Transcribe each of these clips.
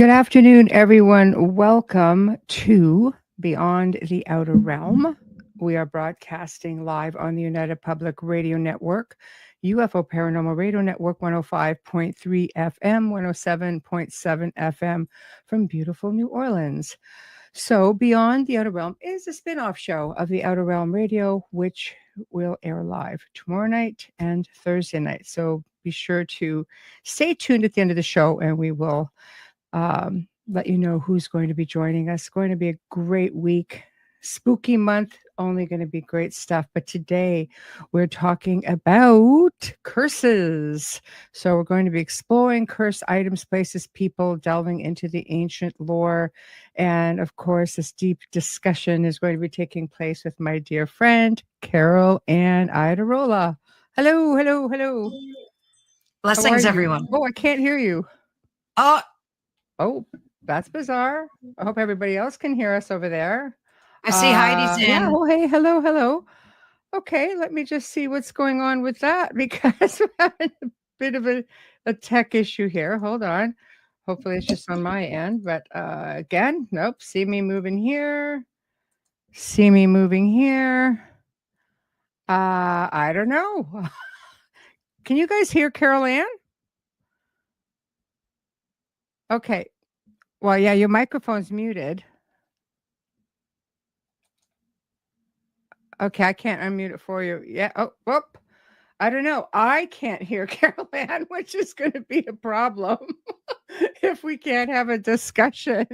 Good afternoon, everyone. Welcome to Beyond the Outer Realm. We are broadcasting live on the United Public Radio Network, UFO Paranormal Radio Network 105.3 FM, 107.7 FM from beautiful New Orleans. So, Beyond the Outer Realm is a spin off show of the Outer Realm Radio, which will air live tomorrow night and Thursday night. So, be sure to stay tuned at the end of the show and we will let you know who's going to be joining us. Going to be a great week, spooky month, only going to be great stuff. But today we're talking about curses. So we're going to be exploring cursed items, places, people, delving into the ancient lore. And of course, this deep discussion is going to be taking place with my dear friend, Carol Ann Idarola. Hello, hello, hello. Blessings, everyone. Oh, I can't hear you. Oh, that's bizarre. I hope everybody else can hear us over there. I see Heidi's in. Yeah. Oh, hey, hello, hello. Okay, let me just see what's going on with that because we're having a bit of a tech issue here. Hold on. Hopefully it's just on my end. But again, nope. See me moving here. See me moving here. I don't know. Can you guys hear Carol Ann? Okay. Well, yeah, your microphone's muted. Okay, I can't unmute it for you. Yeah. Oh, whoop. I don't know. I can't hear Carol Ann, which is going to be a problem if we can't have a discussion.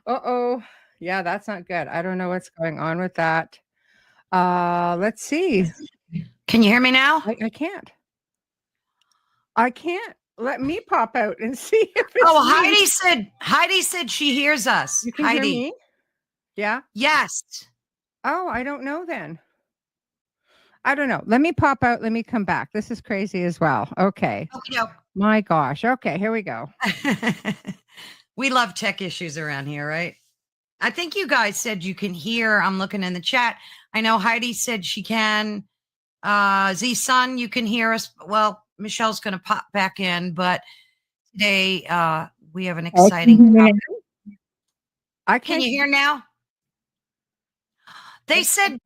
Uh-oh. Yeah, that's not good. I don't know what's going on with that. Let's see. Can you hear me now? I can't. I can't. Let me pop out and see if it's me. Heidi said she hears us. You can Heidi. hear me? Yeah. Yes. Oh, I don't know then. I don't know. Let me pop out. Let me come back. This is crazy as well. Okay. My gosh. Okay, here we go. We love tech issues around here, right? I think you guys said you can hear. I'm looking in the chat. I know Heidi said she can. Z-Sun, you can hear us. Well, Michelle's going to pop back in, but today we have an exciting topic. Can you hear now? They said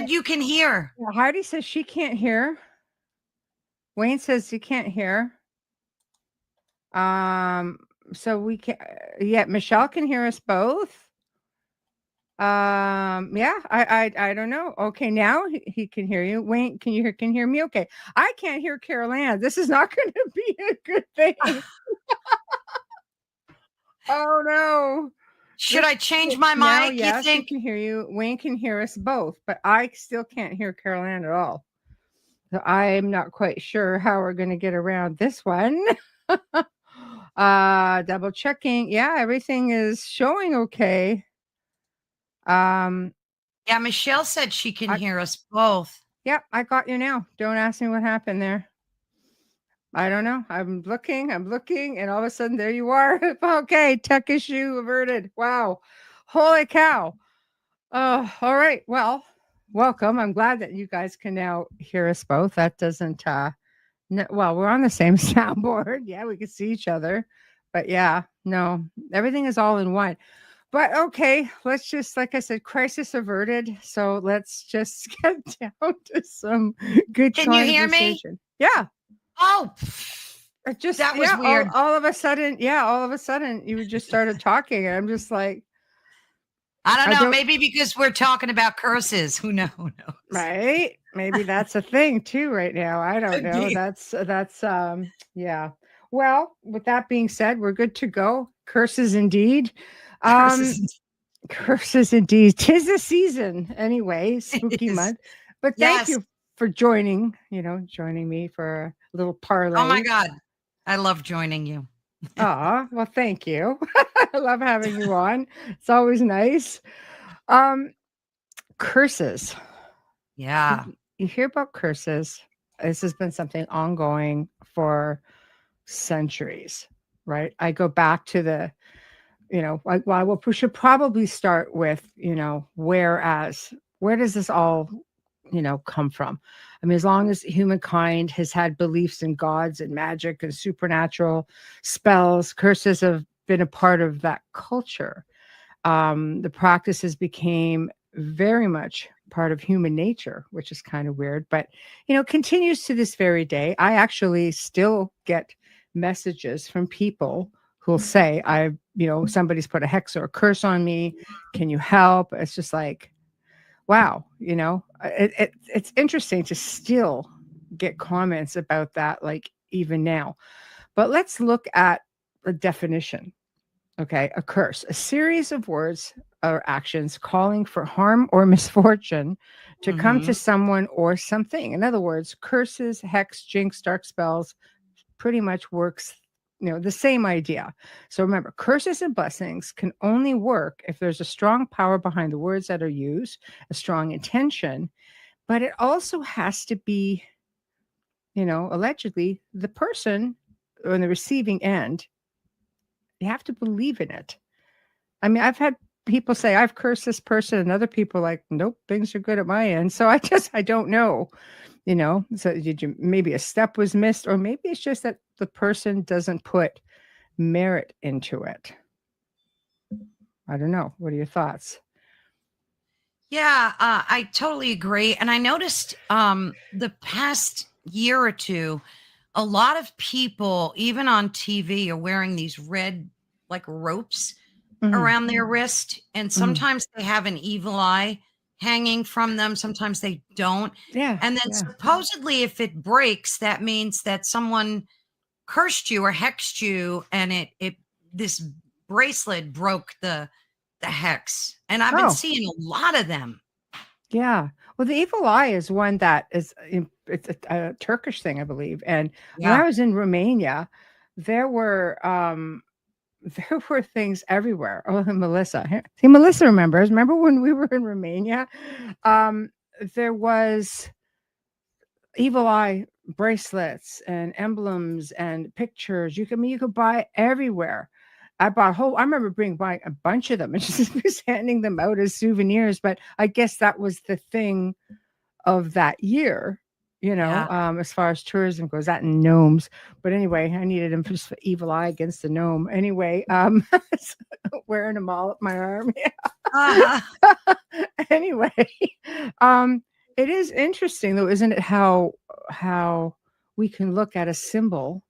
you can hear. Yeah, Heidi says she can't hear. Wayne says he can't hear. So we can. Yeah, Michelle can hear us both. Yeah, I don't know. Okay, now he can hear you. Wayne, can hear me? Okay, I can't hear Carol Ann. This is not going to be a good thing. Oh no. Should I change my mic? Yes, you think? He can hear you. Wayne can hear us both, but I still can't hear Carol Ann at all. So I'm not quite sure how we're going to get around this one. Double checking. Yeah, everything is showing okay. Yeah, Michelle said she can hear us both. Yep, I got you now. Don't ask me what happened there. I don't know. I'm looking, and all of a sudden there you are. Okay, tech issue averted. Wow. Holy cow. Oh, all right. Well, welcome. I'm glad that you guys can now hear us both. That doesn't well, we're on the same soundboard. Yeah, we can see each other. But yeah, no, everything is all in one. But okay, let's just, like I said, crisis averted. So let's just get down to some good Can conversation. You hear me? Yeah. Oh, it just that was weird. All of a sudden, you just started talking, and I'm just like, I don't know. Maybe because we're talking about curses. Who knows? Right? Maybe that's a thing too right now. I don't know. That's yeah. Well, with that being said, we're good to go. Curses indeed. Curses indeed. 'Tis the season anyway, spooky month. But thank you for joining me for a little parlay. Oh my God. I love joining you. Well, thank you. I love having you on. It's always nice. Curses. Yeah. You hear about curses. This has been something ongoing for centuries, right? I go back to the, we should probably start with, where does this all come from. I mean, as long as humankind has had beliefs in gods and magic and supernatural spells, curses have been a part of that culture. The practices became very much part of human nature, which is kind of weird, but continues to this very day. I actually still get messages from people who'll say, somebody's put a hex or a curse on me. Can you help? It's just like, wow, it's interesting to still get comments about that, like even now. But let's look at the definition. Okay, a curse, a series of words or actions calling for harm or misfortune to come to Mm-hmm. someone or something. In other words, curses, hex, jinx, dark spells pretty much works, the same idea. So remember, curses and blessings can only work if there's a strong power behind the words that are used, a strong intention, but it also has to be, allegedly the person on the receiving end, you have to believe in it. I mean, I've had people say I've cursed this person, and other people like, nope, things are good at my end. So I don't know, So maybe a step was missed, or maybe it's just that the person doesn't put merit into it. I don't know. What are your thoughts? Yeah, I totally agree. And I noticed the past year or two, a lot of people, even on TV, are wearing these red, like ropes Mm-hmm. around their wrist. And Mm-hmm. sometimes they have an evil eye hanging from them, sometimes they don't. Yeah, And then yeah. supposedly, if it breaks, that means that someone cursed you or hexed you, and this bracelet broke the hex. And I've been Oh, seeing a lot of them. yeah. Well, the evil eye is one that is it's a Turkish thing, I believe. And when Yeah. I was in Romania, there were there were things everywhere. Oh, Melissa. See, Melissa remembers. Remember when we were in Romania? Um, there was evil eye bracelets and emblems and pictures. You could buy everywhere. I remember buying a bunch of them and just handing them out as souvenirs. But I guess that was the thing of that year, Yeah. as far as tourism goes, that and gnomes. But anyway, I needed him just for evil eye against the gnome. Anyway, wearing them all up my arm. Uh-huh. Anyway, um, it is interesting though, isn't it? How we can look at a symbol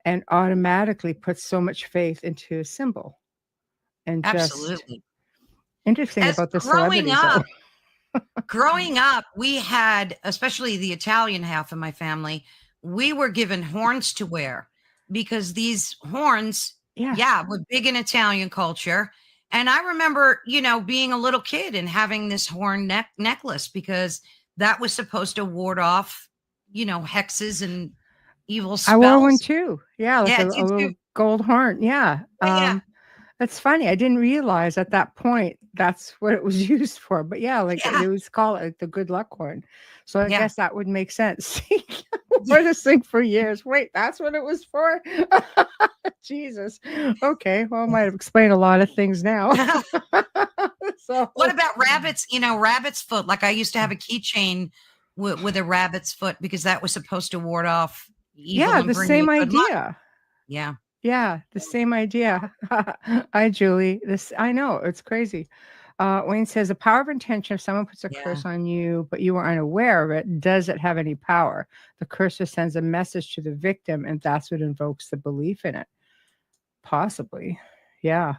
and automatically put so much faith into a symbol, and just Absolutely. interesting As about the celebrities though. growing up, we had, especially the Italian half of my family, we were given horns to wear because these horns, Yeah. yeah, were big in Italian culture. And I remember, being a little kid and having this horn necklace because that was supposed to ward off, hexes and evil I wore one spells. too. Yeah, like Yeah, a did you? little gold horn. Yeah. Yeah, That's funny. I didn't realize at that point that's what it was used for. But yeah, like yeah, they was call it the good luck horn. So I yeah, guess that would make sense. yeah. Wore this thing for years. Wait, that's what it was for? Jesus. Okay. Well, I might have explained a lot of things now. Yeah. So What about rabbits? Rabbit's foot. Like I used to have a keychain with a rabbit's foot because that was supposed to ward off evil yeah, and the bring you same good luck. idea. Yeah. Yeah, the same idea. Hi, Julie. This I know it's crazy. Wayne says the power of intention. If someone puts a Yeah. curse on you, but you are unaware of it, does it have any power? The cursor sends a message to the victim, and that's what invokes the belief in it. Possibly, yeah.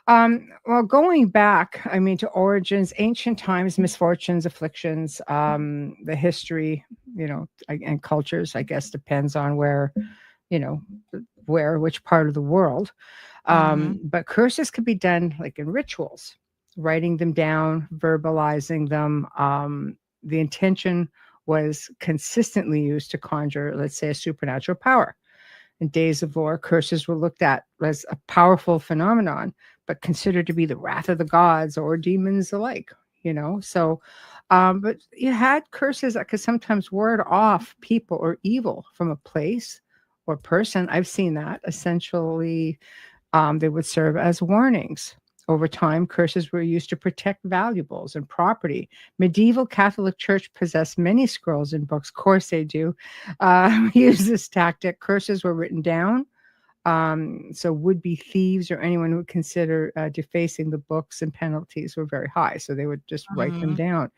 Well, going back, I mean, to origins, ancient times, misfortunes, afflictions, the history, and cultures. I guess depends on you know which part of the world. Hmm. But curses could be done like in rituals, writing them down, verbalizing them. The intention was consistently used to conjure, let's say, a supernatural power. In days of lore, curses were looked at as a powerful phenomenon, but considered to be the wrath of the gods or demons alike. So but you had curses that could sometimes ward off people or evil from a place or person. I've seen that essentially they would serve as warnings. Over time, curses were used to protect valuables and property. Medieval Catholic Church possessed many scrolls and books. Of course they do. Use this tactic. Curses were written down. So would-be thieves or anyone who would consider defacing the books, and penalties were very high. So they would just write them down.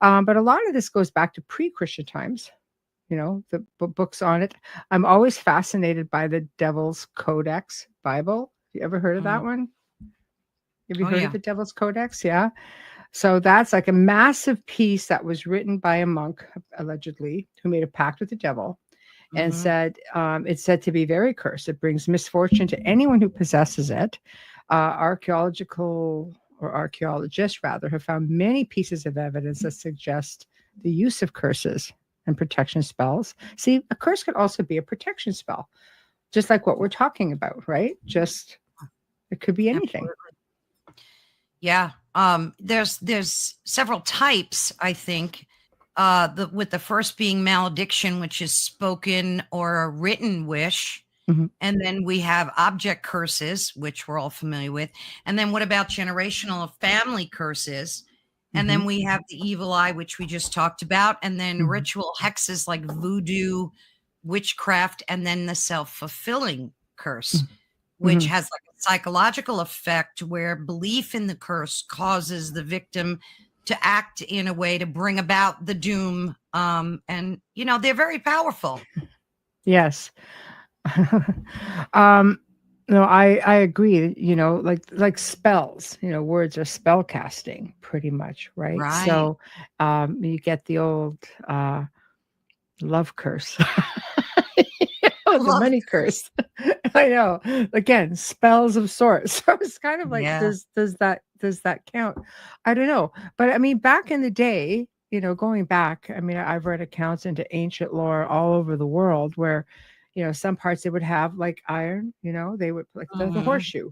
But a lot of this goes back to pre-Christian times. You know, the books on it. I'm always fascinated by the Devil's Codex Bible. You ever heard of that one? Have you heard of the Devil's Codex? Yeah. So that's like a massive piece that was written by a monk, allegedly, who made a pact with the devil and said, it's said to be very cursed. It brings misfortune to anyone who possesses it. Archaeologists rather have found many pieces of evidence that suggest the use of curses and protection spells. See, a curse could also be a protection spell, just like what we're talking about, right? Just, it could be anything. Absolutely. Yeah. There's several types, I think. With the first being malediction, which is spoken or a written wish. And then we have object curses, which we're all familiar with. And then what about generational family curses? And then we have the evil eye, which we just talked about. And then ritual hexes like voodoo, witchcraft, and then the self-fulfilling curse, which has like a psychological effect where belief in the curse causes the victim to act in a way to bring about the doom. And, you know, they're very powerful. Yes. No, I agree. You know, like spells, you know, words are spell casting pretty much, right? So you get the old love curse. The money curse. I know. Again, spells of sorts. So it's kind of like, does that count? I don't know. But I mean, back in the day, you know, going back, I mean, I've read accounts into ancient lore all over the world where, you know, some parts they would have like iron, you know, they would like the horseshoe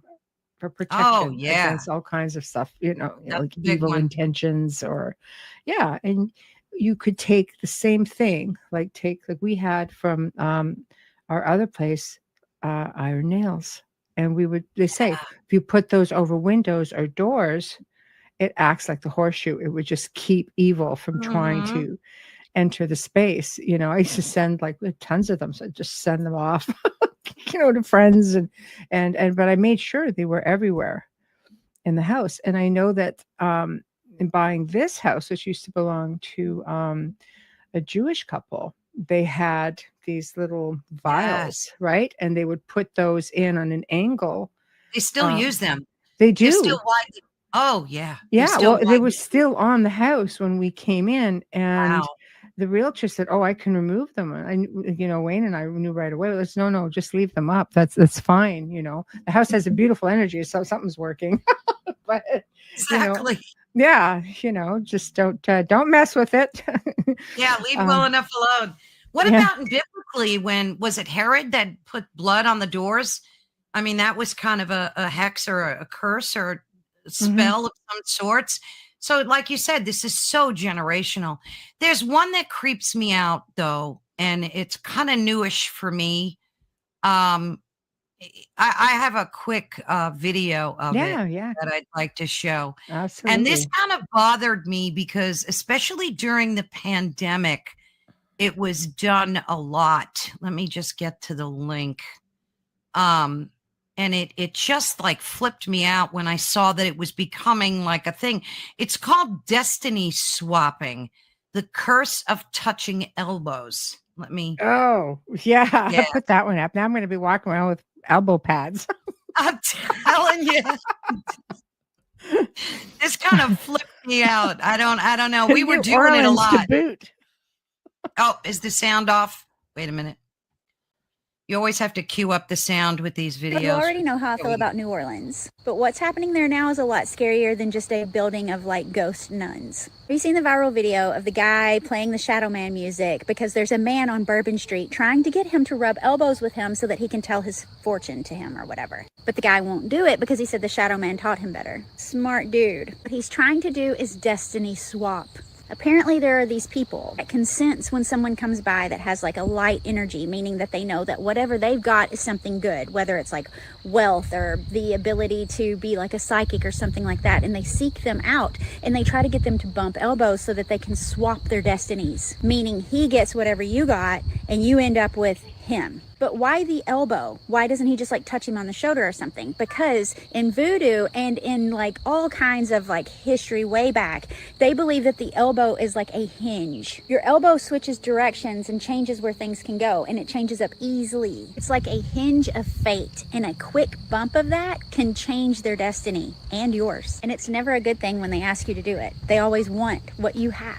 for protection against all kinds of stuff, you know like evil intentions or, and you could take the same thing, like we had from our other place, iron nails. And they say, if you put those over windows or doors, it acts like the horseshoe. It would just keep evil from trying to enter the space. You know, I used to send like tons of them. So I'd just send them off, you know, to friends but I made sure they were everywhere in the house. And I know that in buying this house, which used to belong to a Jewish couple, they had these little vials, right? And they would put those in on an angle. They still use them. They do. They're still widely. Oh, yeah. Yeah. Well, they were still on the house when we came in. And the realtor said, "Oh, I can remove them." And you know, Wayne and I knew right away. Let's no, just leave them up. That's fine. You know, the house has a beautiful energy, so something's working. But exactly. You know, you know, just don't mess with it. Leave well enough alone. What about biblically? When was it Herod that put blood on the doors? I mean, that was kind of a hex or a curse or a spell of some sorts. So like you said, this is so generational. There's one that creeps me out though, and it's kind of newish for me. I have a quick video of it that I'd like to show. Absolutely. And this kind of bothered me because especially during the pandemic, it was done a lot. Let me just get to the link. And it just like flipped me out when I saw that it was becoming like a thing. It's called destiny swapping, the curse of touching elbows. Let me. Oh, yeah. I put that one up. Now I'm going to be walking around with elbow pads. I'm telling you. This kind of flipped me out. I don't know. We were doing it a lot. To boot. Oh, is the sound off? Wait a minute. You always have to cue up the sound with these videos. You already know how I feel about New Orleans, but what's happening there now is a lot scarier than just a building of like ghost nuns. Have you seen the viral video of the guy playing the Shadow Man music because there's a man on Bourbon Street trying to get him to rub elbows with him so that he can tell his fortune to him or whatever. But the guy won't do it because he said the Shadow Man taught him better. Smart dude. What he's trying to do is destiny swap. Apparently there are these people that can sense when someone comes by that has like a light energy, meaning that they know that whatever they've got is something good, whether it's like wealth or the ability to be like a psychic or something like that. And they seek them out and they try to get them to bump elbows so that they can swap their destinies, meaning he gets whatever you got and you end up with him. But why the elbow? Why doesn't he just like touch him on the shoulder or something? Because in voodoo and in like all kinds of like history way back, they believe that the elbow is like a hinge. Your elbow switches directions and changes where things can go, and it changes up easily. It's like a hinge of fate, and a quick bump of that can change their destiny and yours. And it's never a good thing when they ask you to do it. They always want what you have.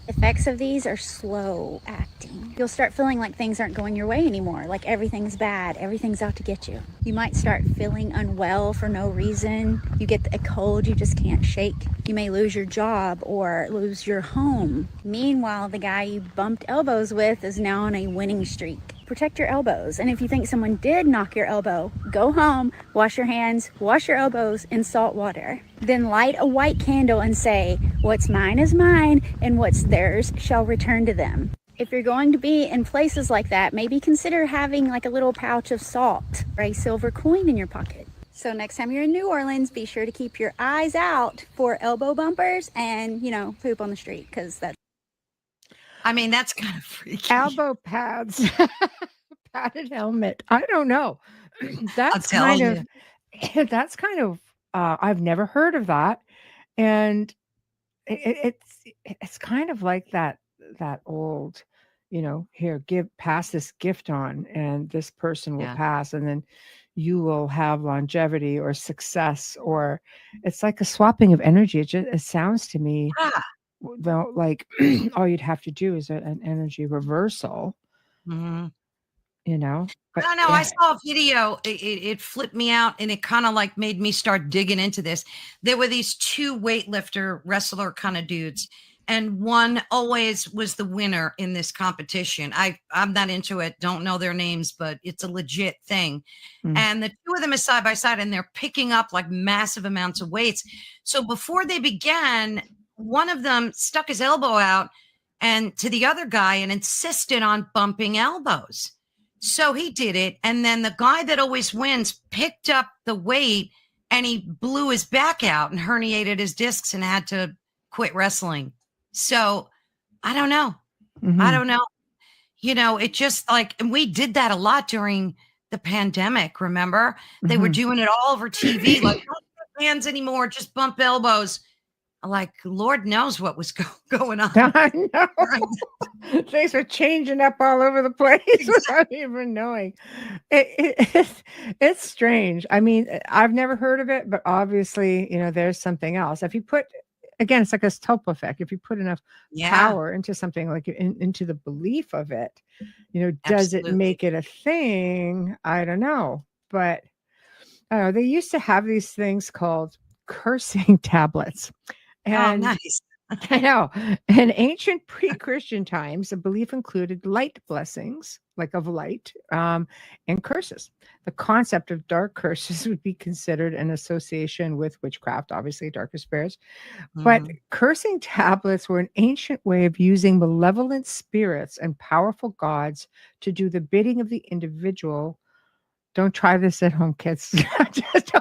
Effects of these are slow acting. You'll start feeling like things aren't going your way anymore, like everything's bad, everything's out to get you. You might start feeling unwell for no reason. You get a cold you just can't shake. You may lose your job or lose your home. Meanwhile, the guy you bumped elbows with is now on a winning streak. Protect your elbows. And if you think someone did knock your elbow, go home, wash your hands, wash your elbows in salt water. Then light a white candle and say, "What's mine is mine, and what's theirs shall return to them." If you're going to be in places like that, maybe consider having like a little pouch of salt or a silver coin in your pocket. So next time you're in New Orleans, be sure to keep your eyes out for elbow bumpers and, poop on the street, because that's... I mean, that's kind of freaky. Elbow pads, padded helmet. I don't know. That's tell kind you. of, that's kind of, I've never heard of that. And it's kind of like that old, here, pass this gift on, and this person will Yeah. pass, and then you will have longevity or success, or it's like a swapping of energy. It sounds to me, Ah. though, like all you'd have to do is an energy reversal, Mhm. But I don't know. I saw a video. It flipped me out, and it kind of like made me start digging into this. There were these two weightlifter wrestler kind of dudes, and one always was the winner in this competition. I'm not into it. Don't know their names, but it's a legit thing. Mm. And the two of them is side by side, and they're picking up like massive amounts of weights. So before they began, one of them stuck his elbow out and to the other guy and insisted on bumping elbows. So he did it. And then the guy that always wins picked up the weight and he blew his back out and herniated his discs and had to quit wrestling. So I don't know. I don't know. It just like, and we did that a lot during the pandemic. Remember? They were doing it all over TV. Like, don't put hands anymore, just bump elbows. Like, Lord knows what was going on. I know. Things were changing up all over the place without even knowing. It's strange. I mean, I've never heard of it, but obviously, there's something else. If you put, again, it's like a Stope effect. If you put enough power into something, like into the belief of it, does it make it a thing? I don't know. But they used to have these things called cursing tablets. And nice. I know. In ancient pre-Christian times, the belief included light blessings, like of light, and curses. The concept of dark curses would be considered an association with witchcraft, obviously darker spirits. But cursing tablets were an ancient way of using malevolent spirits and powerful gods to do the bidding of the individual. Don't try this at home, kids. Just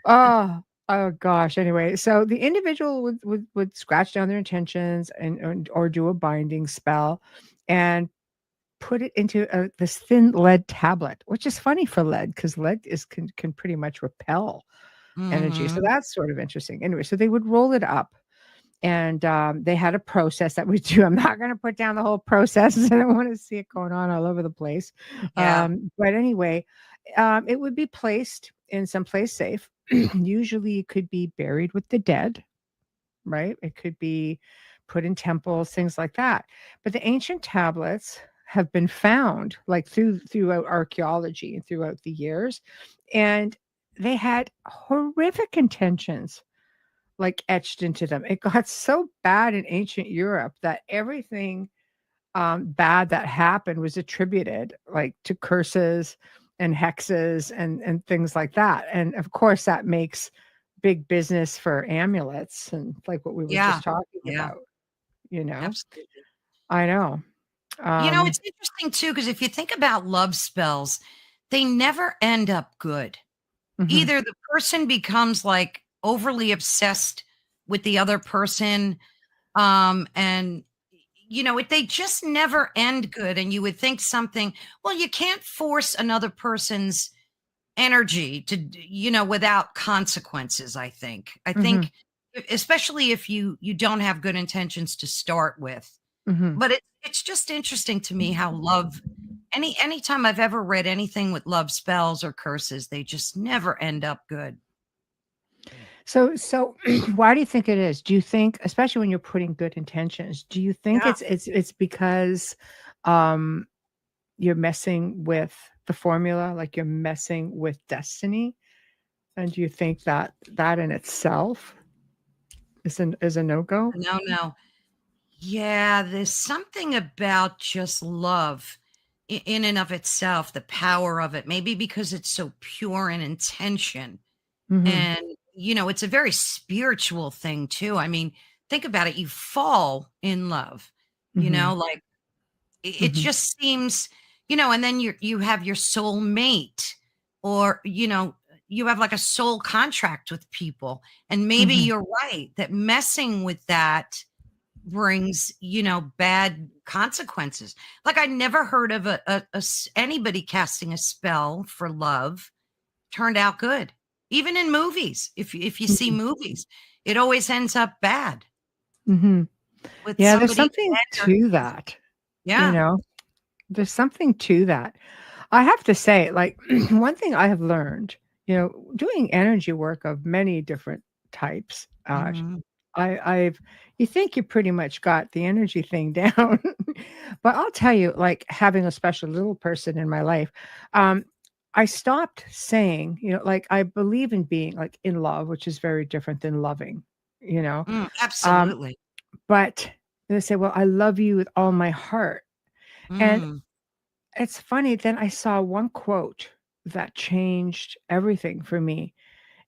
don't. Oh gosh. Anyway, so the individual would scratch down their intentions or do a binding spell and put it into this thin lead tablet, which is funny for lead, because lead can pretty much repel energy. So that's sort of interesting. Anyway, so they would roll it up, and they had a process that we do. I'm not going to put down the whole process. I don't want to see it going on all over the place. Yeah. But anyway, it would be placed in some place safe. Usually it could be buried with the dead, right? It could be put in temples, things like that. But the ancient tablets have been found like throughout archaeology and throughout the years, and they had horrific intentions like etched into them. It got so bad in ancient Europe that everything bad that happened was attributed like to curses and hexes and things like that. And of course that makes big business for amulets and like what we were Yeah. just talking Yeah. about, you know. Absolutely. I know. It's interesting too, because if you think about love spells, they never end up good. mhm, Either the person becomes like overly obsessed with the other person, and they just never end good. And you would think something, well, you can't force another person's energy to without consequences. I mhm, think especially if you don't have good intentions to start with. mhm. But it's just interesting to me how love, anytime I've ever read anything with love spells or curses, they just never end up good. So why do you think it is? Do you think, especially when you're putting good intentions, do you think Yeah. it's because um you're messing with the formula, like you're messing with destiny? And do you think that that in itself is a no-go? No, no. Yeah, there's something about just love in and of itself, the power of it, maybe because it's so pure in intention. Mhm, And, it's a very spiritual thing too. I mean, think about it. You fall in love, mhm, like it mhm, just seems, and then you have your soul mate, or, you have like a soul contract with people. And maybe mhm, you're right that messing with that brings, bad consequences. Like I never heard of anybody casting a spell for love turned out good. Even in movies, if you see mhm, movies, it always ends up bad mhm. with Yeah, there's somebody something dead or to killed. that, you Yeah. know? There's something to that. I have to say, like, one thing I have learned, doing energy work of many different types, Mhm. I've you think you pretty much got the energy thing down, but I'll tell you, like, having a special little person in my life, um, I stopped saying, like, I believe in being, like, in love, which is very different than loving, you know? Um, Absolutely. but they say, "Well, I love you with all my heart." And Mm. it's funny, then I saw one quote that changed everything for me,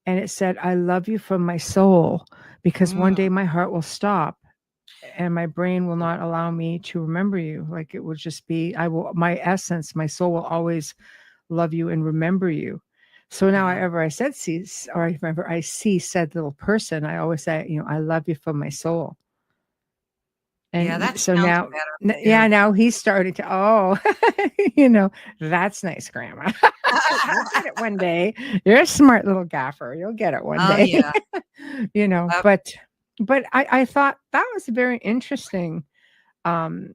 and it said, "I love you from my soul, because one Mm. day my heart will stop, and my brain will not allow me to remember you. Like, it will just be my essence, my soul will always love you and remember you." So now Yeah. I see said little person, I always say, "I love you from my soul." Yeah, And that so sounds now better yeah, too. now he's starting to, "Oh, you know, that's nice, grandma. You'll get it one day. You're a smart little gaffer. You'll get it one Oh, day." yeah. Uh, But I thought that was very interesting, um,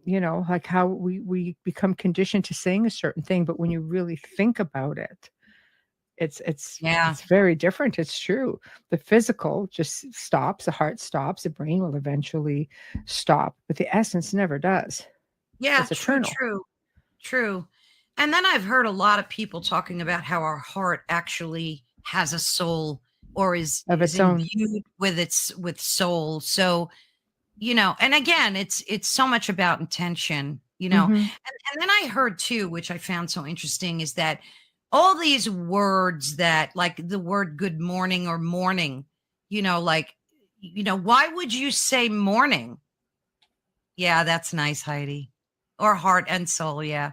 like how we become conditioned to saying a certain thing, but when you really think about it, it's it's yeah. it's very different. It's true. The physical just stops, the heart stops, the brain will eventually stop, but the essence never does. Yeah, It's true, eternal true, true. And then I've heard a lot of people talking about how our heart actually has a soul, or is of is its own. imbued with soul. So, and again, it's so much about intention, Mhm, and then I heard too, which I found so interesting, is that all these words, that like the word good morning or morning, like, why would you say morning? Yeah, that's nice, Heidi. Or heart and soul, yeah.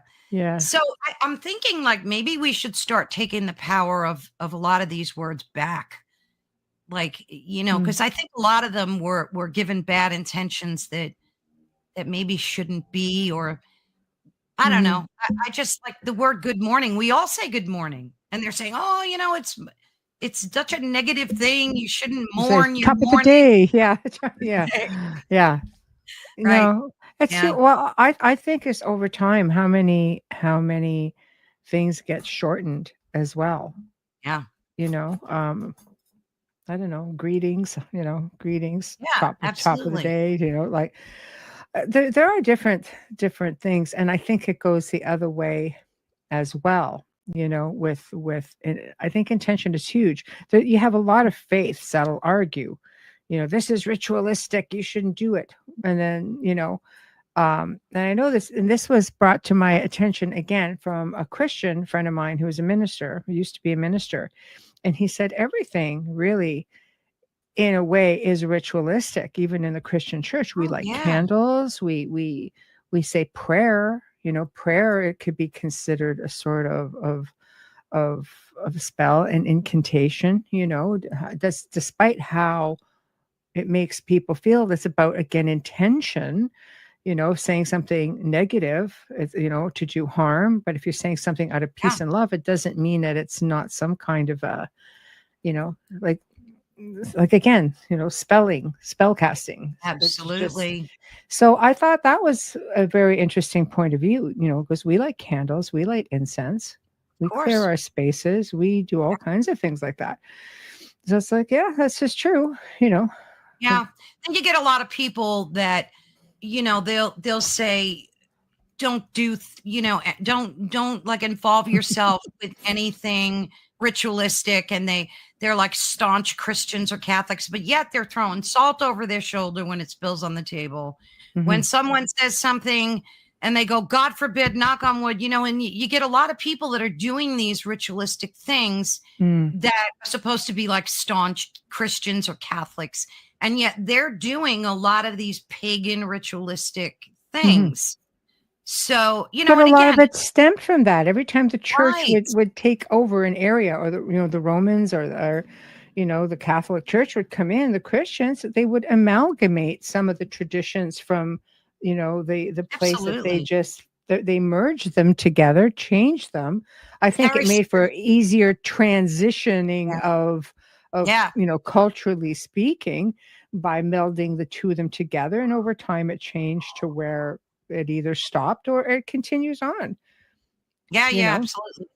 So yes. I'm thinking like maybe we should start taking the power of a lot of these words back. Like, Mm, because I think a lot of them were given bad intentions that maybe shouldn't be, or I don't mhm. know. I just like the word good morning. We all say good morning. And they're saying, oh, it's such a negative thing. You shouldn't You say, mourn your "Top of the morning. day." Yeah, yeah, yeah. Right. No, it's Yeah. well, I think it's over time how many things get shortened as well, Yeah. you know? I don't know, greetings, greetings, Yeah. top of the Absolutely. day, like, there are different things, and I think it goes the other way as well, with and I think intention is huge. That you have a lot of faiths that'll argue, "This is ritualistic, you shouldn't do it." And then, and I know this, and this was brought to my attention again from a Christian friend of mine who was a minister, who used to be a minister. And he said everything really, in a way, is ritualistic. Even in the Christian church, we Oh, light yeah. candles. We say prayer. Prayer, it could be considered a sort of of a spell and incantation. Despite how it makes people feel, that's about, again, intention. Saying something negative, to do harm. But if you're saying something out of Yeah. peace and love, it doesn't mean that it's not some kind of a, you know, like again, spell casting. It's just, Absolutely. so I thought that was a very interesting point of view, because we light candles, we light incense, we Of clear course. our spaces, we do all kinds of things like that. So it's like, yeah, that's just true. Yeah. And you get a lot of people that, they'll say, don't do, don't like involve yourself with anything ritualistic. And they're like staunch Christians or Catholics, but yet they're throwing salt over their shoulder when it spills on the table. When Mhm. someone says something and they go, God forbid, knock on wood, and you get a lot of people that are doing these ritualistic things Mm. that are supposed to be like staunch Christians or Catholics. And yet they're doing a lot of these pagan ritualistic Mhm. things. So, But a and lot of again, it stemmed from that. Every time the church right. would take over an area, or the Romans, or the Catholic Church would come in, the Christians, they would amalgamate some of the traditions from, the place that Absolutely. they merged them together, changed them. I think it Very made for serious. easier transitioning Yeah. of Yeah. culturally speaking, by melding the two of them together. And over time it changed to where it either stopped or it continues on, Yeah. you Yeah. know? Absolutely.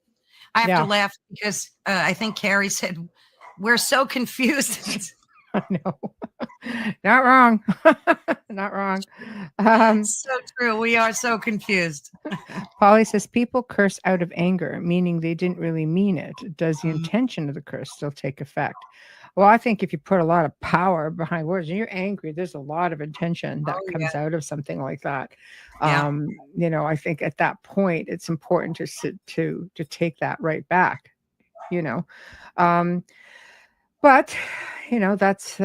I have to Yeah, laugh because I think Carrie said, we're so confused. I know. Not wrong. Not wrong. Um, So true. We are so confused. Polly says people curse out of anger, meaning they didn't really mean it. Does the Mhm. intention of the curse still take effect? Well, I think if you put a lot of power behind words and you're angry, there's a lot of intention that Oh, yeah. comes out of something like that. Yeah. I think at that point it's important to take that right back, you know. Um, But, that's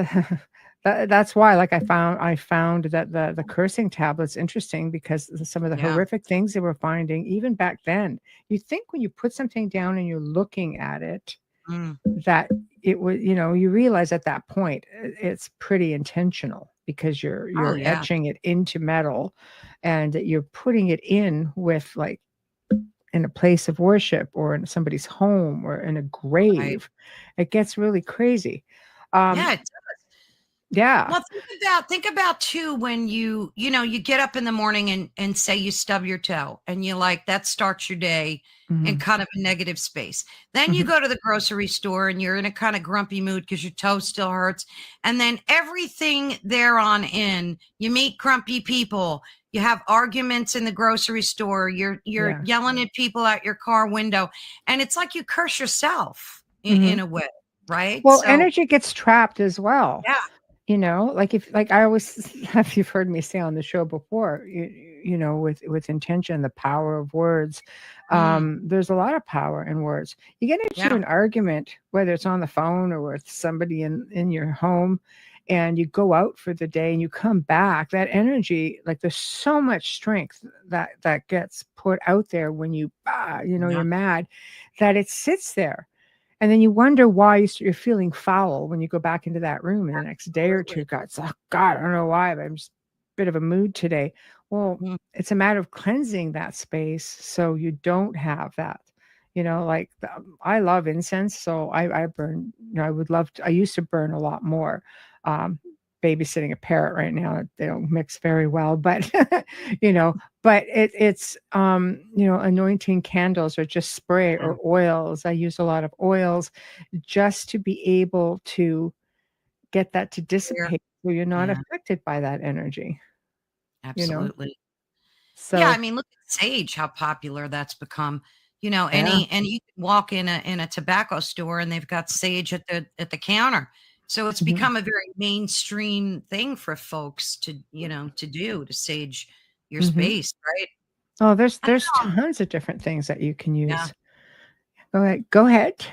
that's why, like, I found that the cursing tablet's interesting, because some of the Yeah. horrific things they were finding even back then, you think when you put something down and you're looking at it, Mm. that it would, you realize at that point, it's pretty intentional, because you're Oh, you're yeah. etching it into metal, and that you're putting it in with, like, in a place of worship, or in somebody's home, or in a Right. grave. It gets really crazy. Yeah. Um, yeah. Well, think about too when you get up in the morning and say you stub your toe and you like that starts your day in Mhm, kind of a negative space. Then you mhm. go to the grocery store and you're in a kind of grumpy mood because your toe still hurts. And then everything there on in, you meet grumpy people, you have arguments in the grocery store, you're Yeah. yelling at people out your car window, and it's like you curse yourself in Mhm. a way, right? Well, So energy gets trapped as well. yeah, Like, if, like, I always have, you've heard me say on the show before, with intention, the power of words. mm, There's a lot of power in words. You get into yeah, an argument, whether it's on the phone or with somebody in your home, and you go out for the day and you come back, that energy, like, there's so much strength that gets put out there when yeah, you're mad, that it sits there. And then you wonder why you're feeling foul when you go back into that room in the next day or two. absolutely. Oh God, I don't know why, but I'm just a bit of a mood today. Well, Mm, it's a matter of cleansing that space so you don't have that. Like, I love incense, so I burn. I would love to. I used to burn a lot more. Um, Babysitting a parrot right now, they don't mix very well, but you know, but it's anointing candles, or just spray, yeah, or oils. I use a lot of oils just to be able to get that to clear. dissipate, so you're not Yeah, affected by that energy, you know? absolutely. Yeah, I So, mean, look at sage, how popular that's become. yeah. And you can walk in a tobacco store and they've got sage at the counter. So it's Mhm, become a very mainstream thing for folks to do to sage your mhm. space, right? Oh, there's I don't there's know. tons of different things that you can Yeah. use. Go ahead. Go ahead.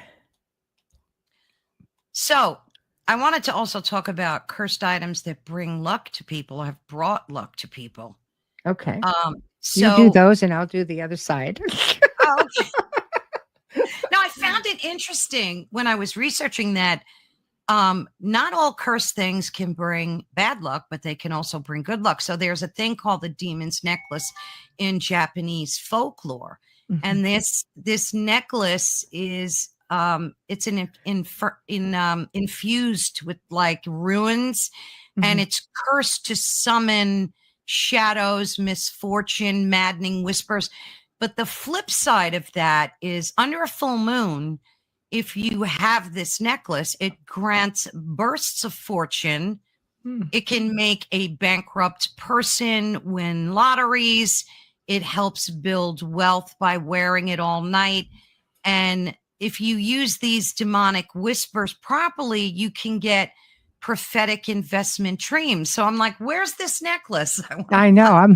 So I wanted to also talk about cursed items that bring luck to people, have brought luck to people. Okay. Um, You do so, those and I'll do the other side. oh, okay. Now I found it interesting when I was researching that not all cursed things can bring bad luck, but they can also bring good luck. So there's a thing called the demon's necklace in Japanese folklore. Mhm. And this necklace is it's infused with like runes, and Mhm. it's cursed to summon shadows, misfortune, maddening whispers. But the flip side of that is under a full moon, if you have this necklace, it grants bursts of fortune. Mm. It can make a bankrupt person win lotteries. It helps build wealth by wearing it all night. And if you use these demonic whispers properly, you can get prophetic investment dreams. So I'm like, where's this necklace? I know.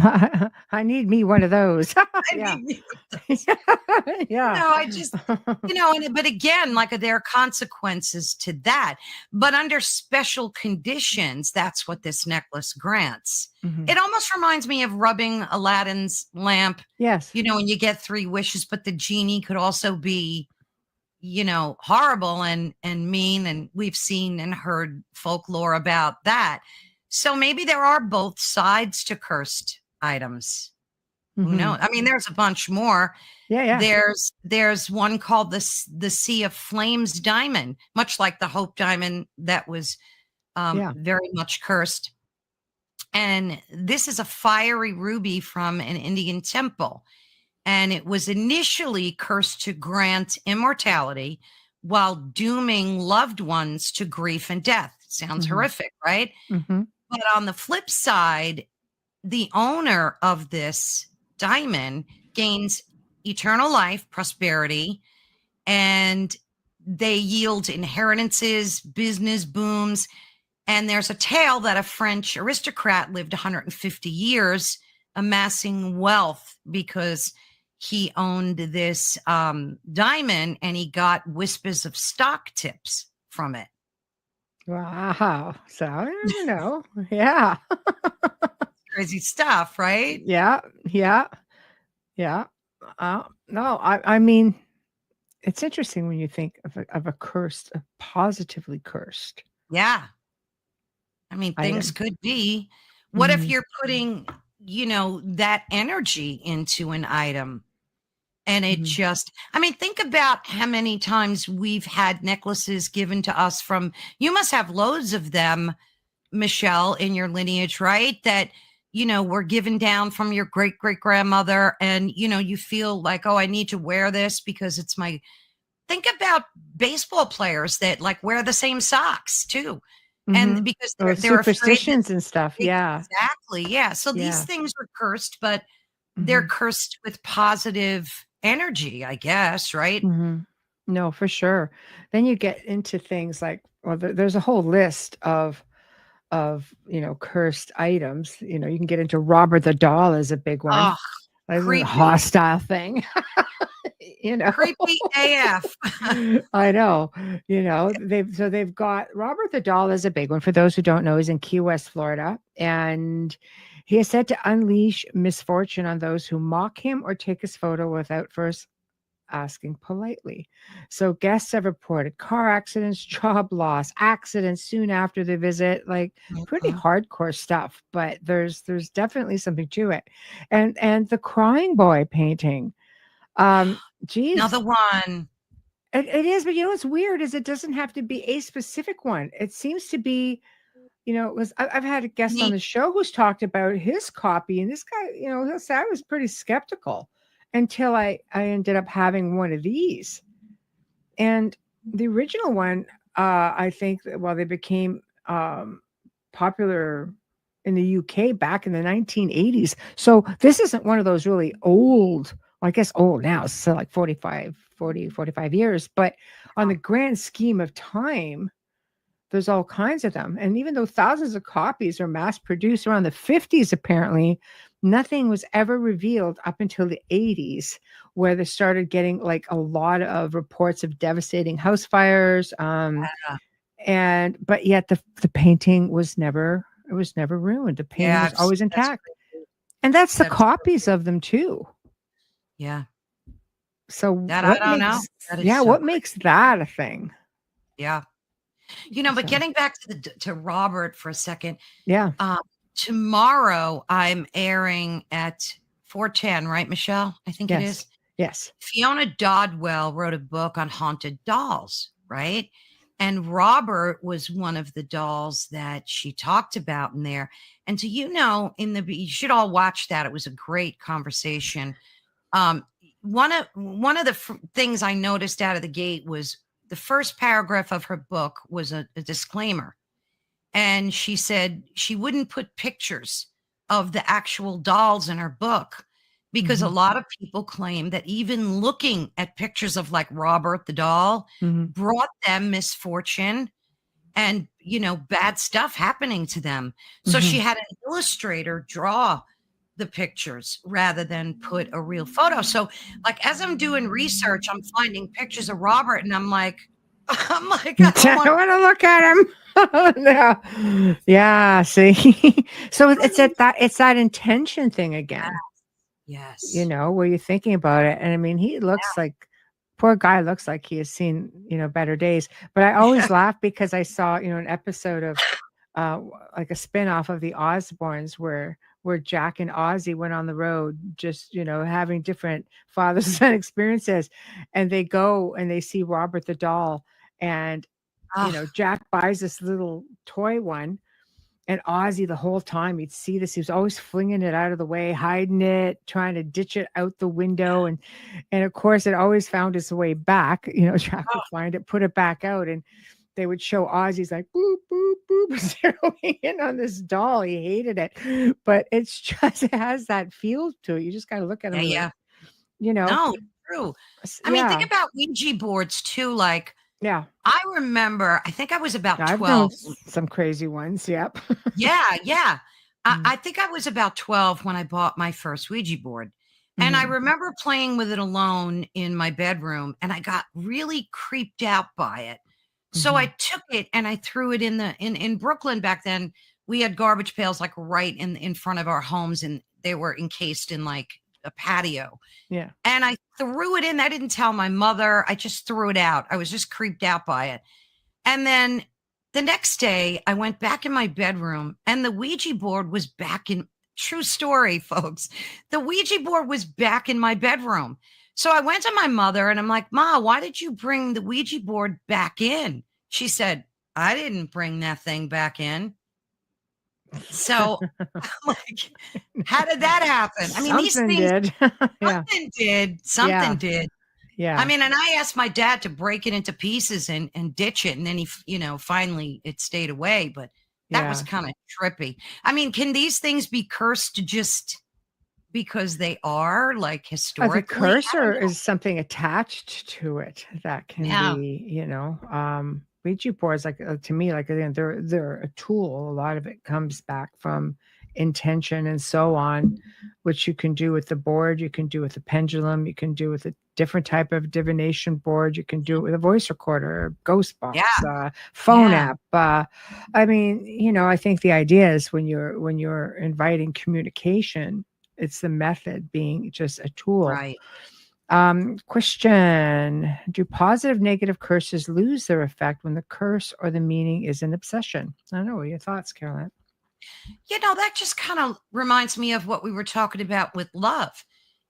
I need me one of those. Yeah. Yeah. I just, but again, like there are consequences to that. But under special conditions, that's what this necklace grants. Mhm. It almost reminds me of rubbing Aladdin's lamp, Yes. and you get 3 wishes, but the genie could also be, horrible and mean. And we've seen and heard folklore about that. So maybe there are both sides to cursed items. Who Mhm. knows? I mean, there's a bunch more. Yeah. There's one called the Sea of Flames diamond, much like the Hope diamond that was Yeah. very much cursed. And this is a fiery ruby from an Indian temple. And it was initially cursed to grant immortality while dooming loved ones to grief and death. Sounds Mhm. horrific, right? Mhm. But on the flip side, the owner of this diamond gains eternal life, prosperity, and they yield inheritances, business booms. And there's a tale that a French aristocrat lived 150 years amassing wealth because he owned this diamond and he got whispers of stock tips from it. Wow. So, Yeah. Crazy stuff, right? Yeah. Yeah. Yeah. No, I mean, it's interesting when you think of a cursed, a positively cursed Yeah. I mean, things item. could be. What if Mhm. you're putting, that energy into an item and it Mhm. just, I mean, think about how many times we've had necklaces given to us from, you must have loads of them, Michelle, in your lineage, right? That, were given down from your great great grandmother. And, you feel like, oh, I need to wear this because it's my, think about baseball players that like wear the same socks too. And Mhm. because Or they're afraid that superstitions and stuff. Yeah. exactly, yeah. So these Yeah. things are cursed, but they're Mhm. cursed with positive energy, I guess, right? Mhm. No, for sure. Then you get into things like, well, there's a whole list of cursed items. You can get into Robert the doll is a big one. Oh, This is a creepy. hostile thing. you know. Creepy AF. I know. They've got Robert the doll is a big one. For those who don't know, he's in Key West, Florida, and he is said to unleash misfortune on those who mock him or take his photo without first asking politely. So guests have reported car accidents, job loss, accidents soon after the visit, like pretty Mhm. hardcore stuff, but there's definitely something to it. And the crying boy painting. Geez, Another one. it is, but what's weird is it doesn't have to be a specific one. It seems to be, it was I've had a guest on Neat. the show who's talked about his copy, and this guy, he'll say I was pretty skeptical until I ended up having one of these. And the original one, I think that they became popular in the UK back in the 1980s. So this isn't one of those really old, well, I guess old now, so like 45 years. But on the grand scheme of time, there's all kinds of them. And even though thousands of copies are mass produced around the 50s, apparently, nothing was ever revealed up until the 80s, where they started getting like a lot of reports of devastating house fires. but yet the painting was never ruined. The painting Yeah, was always that's intact. crazy. And that's the That's copies of them too. Yeah. So That I what don't know. makes That is so what crazy. makes that a thing? Yeah. But So, getting back to Robert for a second, yeah. tomorrow I'm airing at 410, right, Michelle? I think it Yes. is. Yes. Fiona Dodwell wrote a book on haunted dolls, right? And Robert was one of the dolls that she talked about in there. And so, you should all watch that. It was a great conversation. One of the things I noticed out of the gate was the first paragraph of her book was a disclaimer, and she said she wouldn't put pictures of the actual dolls in her book because a lot of people claim that even looking at pictures of like Robert the doll brought them misfortune and bad stuff happening to them. So she had an illustrator draw the pictures rather than put a real photo. So like as I'm doing research, I'm finding pictures of Robert and I'm like, I don't I want want to look at him. No. Yeah, see. So it's that intention thing again. Yes. Where you're thinking about it. And I mean, he looks like, poor guy looks like he has seen, better days. But I always laugh because I saw, an episode of like a spin-off of the Osbournes where Jack and Ozzy went on the road, just, having different father-son experiences. And they go and they see Robert the doll. And, Jack buys this little toy one. And Ozzy, the whole time, you'd see this. He was always flinging it out of the way, hiding it, trying to ditch it out the window, and of course, it always found its way back. Jack would find it, put it back out, and they would show Ozzy's like boop boop boop, zeroing in on this doll. He hated it, but it's just it has that feel to it. You just got to look at him, Yeah. like, No, it's true. I mean, think about Ouija boards too. Like, yeah. I remember, I think I was about I've 12. known some crazy ones. Yep. Yeah. I think I was about 12 when I bought my first Ouija board. And I remember playing with it alone in my bedroom, and I got really creeped out by it. So I took it and I threw it in Brooklyn back then. We had garbage pails like right in front of our homes, and they were encased in like a patio. Yeah. And I threw it in. I didn't tell my mother. I just threw it out. I was just creeped out by it. And then the next day, I went back in my bedroom and the Ouija board was back in. True story, folks. The Ouija board was back in my bedroom. So I went to my mother and I'm like, Ma, why did you bring the Ouija board back in? She said, I didn't bring that thing back in. So I'm like, how did that happen? I mean, these Something things, did. Yeah. something did. Yeah. I mean, and I asked my dad to break it into pieces and ditch it. And then he, finally it stayed away. But that was kind of trippy. I mean, can these things be cursed just because they are like historically? The cursor is something attached to it that can be, Ouija boards, like to me, like again, they're a tool. A lot of it comes back from intention and so on, which you can do with the board, you can do with the pendulum, you can do with a different type of divination board, you can do it with a voice recorder, ghost box, phone app. I mean, I think the idea is when you're inviting communication, it's the method being just a tool. Right. Question: do positive, negative curses lose their effect when the curse or the meaning is an obsession? I don't know. What are your thoughts, Caroline? That just kind of reminds me of what we were talking about with love.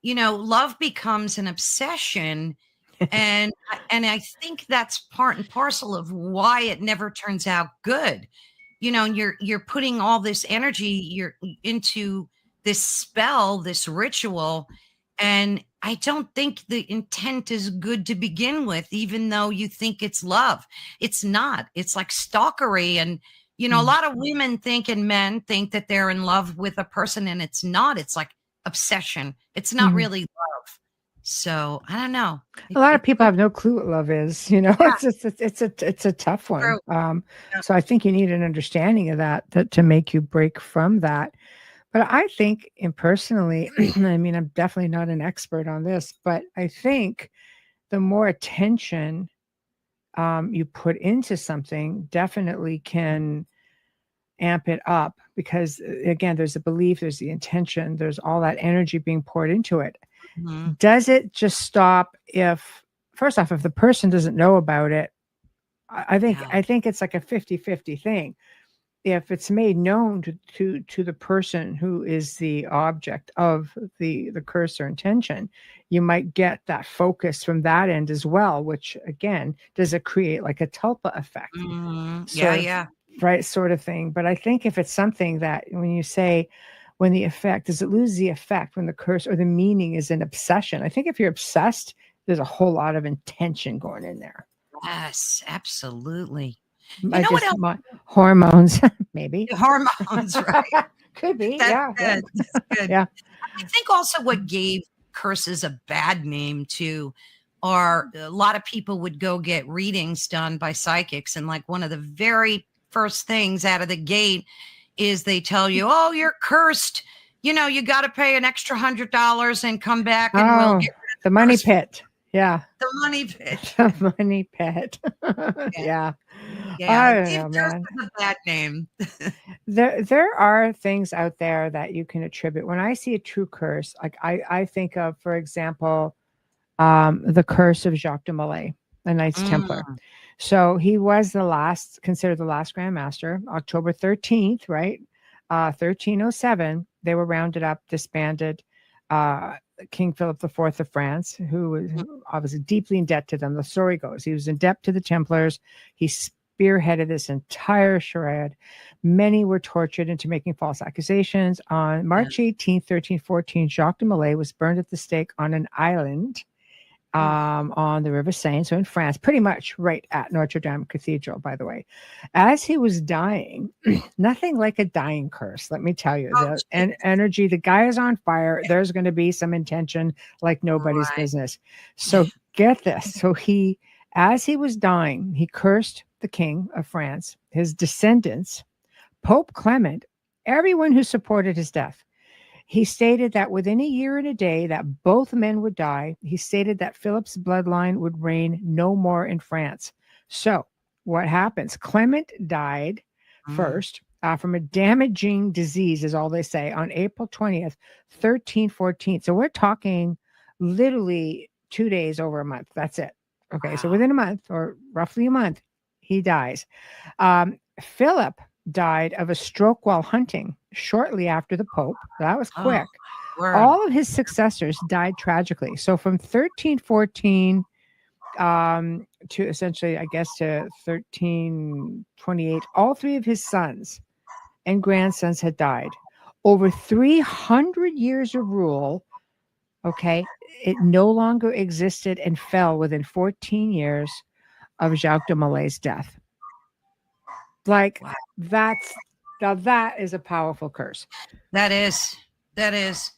Love becomes an obsession. and I think that's part and parcel of why it never turns out good. You're putting all this energy into this spell, this ritual, and I don't think the intent is good to begin with, even though you think it's love. It's not. It's like stalkery. And, a lot of women think and men think that they're in love with a person, and it's not. It's like obsession. It's not really love. So I don't know. A lot of people have no clue what love is. It's a tough one. So I think you need an understanding of that to make you break from that. But I think, personally, I mean, I'm definitely not an expert on this, but I think the more attention you put into something definitely can amp it up, because again, there's a belief, there's the intention, there's all that energy being poured into it. Mhm. Does it just stop if, first off, if the person doesn't know about it? Yeah. I think it's like a 50-50 thing. If it's made known to the person who is the object of the curse or intention, you might get that focus from that end as well, which again, does it create like a tulpa effect? Mhm. Yeah, Sort of, yeah. right, sort of thing. But I think if it's something that, when you say, when the effect, does it lose the effect when the curse or the meaning is an obsession? I think if you're obsessed, there's a whole lot of intention going in there. Yes, absolutely. You I know what just, else? my hormones, maybe. Hormones, right? Could be. That's Yeah. Yeah. good. That's good. Yeah. I think also what gave curses a bad name too are a lot of people would go get readings done by psychics, and like one of the very first things out of the gate is they tell you, "Oh, you're cursed. You know, you got to pay an extra $100 and come back, and we'll Oh, get rid of the the money curse for pit. Yeah. the money pit." The money pit. Yeah, Yeah. yeah. I It don't gave know, man. curses a bad name. There are things out there that you can attribute. When I see a true curse, like I think of, for example, the curse of Jacques de Molay, a Knights Templar. Mm, So he was the last, considered the last Grand Master, October 13th, right? 1307, they were rounded up, disbanded. Uh, King Philip IV of France, who was mm, obviously deeply in debt to them. The story goes he was in debt to the Templars. He spearheaded this entire charade. Many were tortured into making false accusations. On yeah. March 18th, 1314, Jacques de Molay was burned at the stake on an island Oof. on the River Seine, so in France, pretty much right at Notre Dame Cathedral, by the way. As he was dying, nothing like a dying curse, let me tell you. Oh, The geez. energy, the guy is on fire. There's going to be some intention like nobody's Right. business. So get this. So as he was dying, he cursed the king of France, his descendants, Pope Clement, everyone who supported his death. He stated that within a year and a day that both men would die. He stated that Philip's bloodline would reign no more in France. So what happens? Clement died Mm. first from a damaging disease, is all they say, on April 20th, 1314. So we're talking literally 2 days over a month. That's it. Okay, so Wow. within a month, or roughly a month, he dies. Philip died of a stroke while hunting shortly after the Pope. That was Oh, quick. word. All of his successors died tragically. So from 1314 to essentially, I guess, to 1328, all three of his sons and grandsons had died. Over 300 years of rule, okay, it no longer existed and fell within 14 years of Jacques de Molay's death. Like, Wow. that's, now that is a powerful curse, That is. That is.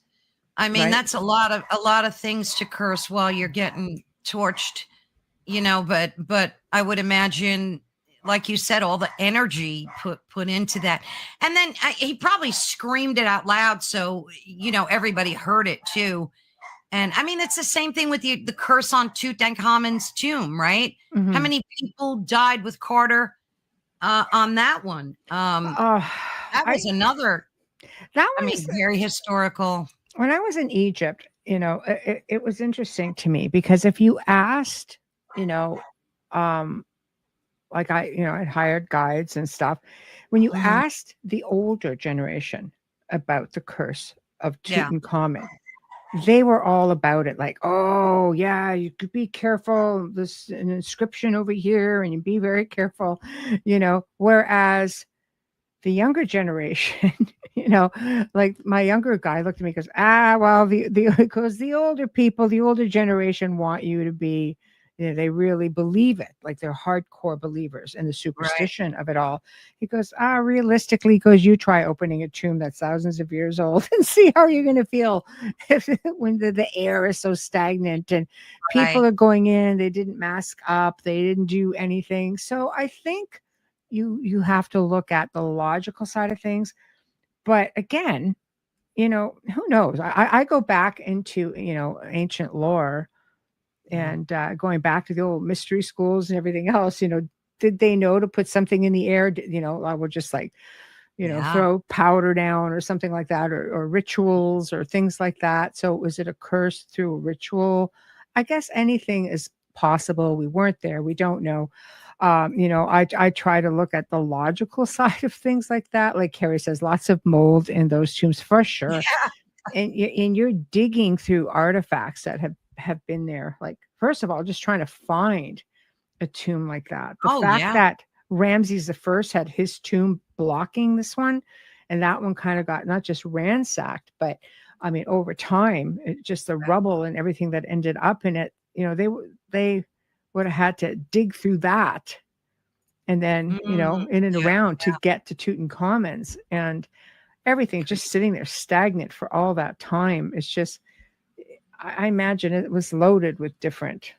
I mean, right? that's a lot of things to curse while you're getting torched, but I would imagine, like you said, all the energy put into that. And then he probably screamed it out loud so everybody heard it too. And I mean, it's the same thing with the curse on Tutankhamun's tomb, right? How Mhm. many people died with Carter on that one? Uh, That I was another, that I one mean, is, very historical. when I was in Egypt, it was interesting to me, because if you asked, you know, um, like I'd hired guides and stuff. When you Mhm. asked the older generation about the curse of Yeah. Tutankhamun, they were all about it. Like, oh yeah, you could be careful. There's an inscription over here, and you be very careful, Whereas the younger generation, like my younger guy looked at me and goes, well, because the older people, the older generation want you to be, they really believe it. Like they're hardcore believers in the Right. superstition of it all. He goes, realistically, he goes, you try opening a tomb that's thousands of years old and see how you're going to feel when the air is so stagnant and people Right. are going in, they didn't mask up, they didn't do anything. So I think you have to look at the logical side of things. But again, who knows? I go back into, ancient lore, And going back to the old mystery schools and everything else, did they know to put something in the air? I would just like, throw powder down or something like that, or rituals or things like that. So was it a curse through a ritual? I guess anything is possible. We weren't there. We don't know. I try to look at the logical side of things like that. Like Carrie says, lots of mold in those tombs for sure. Yeah. And you're digging through artifacts that have been there. Like, first of all, just trying to find a tomb like that. The fact that Ramses I had his tomb blocking this one, and that one kind of got not just ransacked, but I mean, over time, just the rubble and everything that ended up in it, they would have had to dig through that. And then, in and around to get to Tutankhamun's, and everything just sitting there stagnant for all that time. It's just, I imagine it was loaded with different,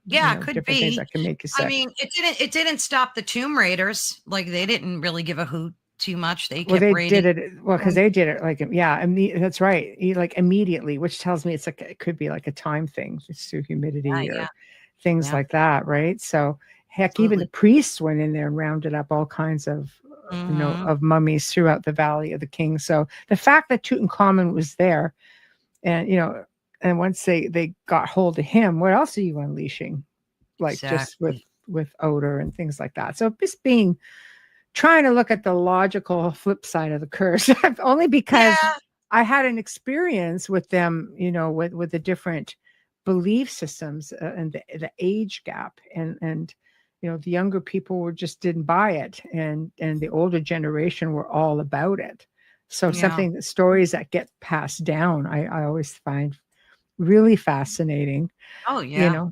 could different be things that can make you sick. I mean, it didn't stop the Tomb Raiders. Like, they didn't really give a hoot too much. They kept raiding. Did it because they did it like, that's right, like immediately, which tells me it's like it could be like a time thing, just through humidity or things like that, right? So heck, Absolutely. even the priests went in there and rounded up all kinds of of mummies throughout the Valley of the Kings. So the fact that Tutankhamun was there, and and once they got hold of him, what else are you unleashing? Like just with odor and things like that. So just trying to look at the logical flip side of the curse, only because I had an experience with them, with the different belief systems and the age gap, and the younger people just didn't buy it, and the older generation were all about it. So stories that get passed down, I always find really fascinating. Oh yeah.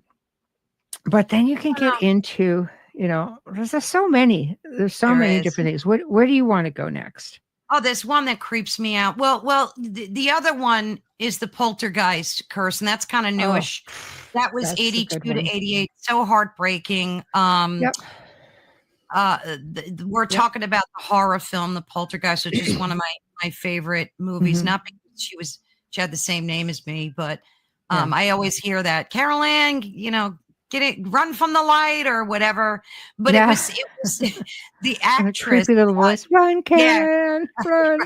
But then you can get into, there's so many different things. Where do you want to go next? Oh, there's one that creeps me out. Well, the other one is the poltergeist curse, and that's kind of newish. That was 82 to 88. So heartbreaking. We're talking about the horror film, The Poltergeist, which is one of my favorite movies. Not because she had the same name as me, but I always hear that Carol Ann, get it, run from the light or whatever. But it was the actress, creepy little voice, run, Karen, run.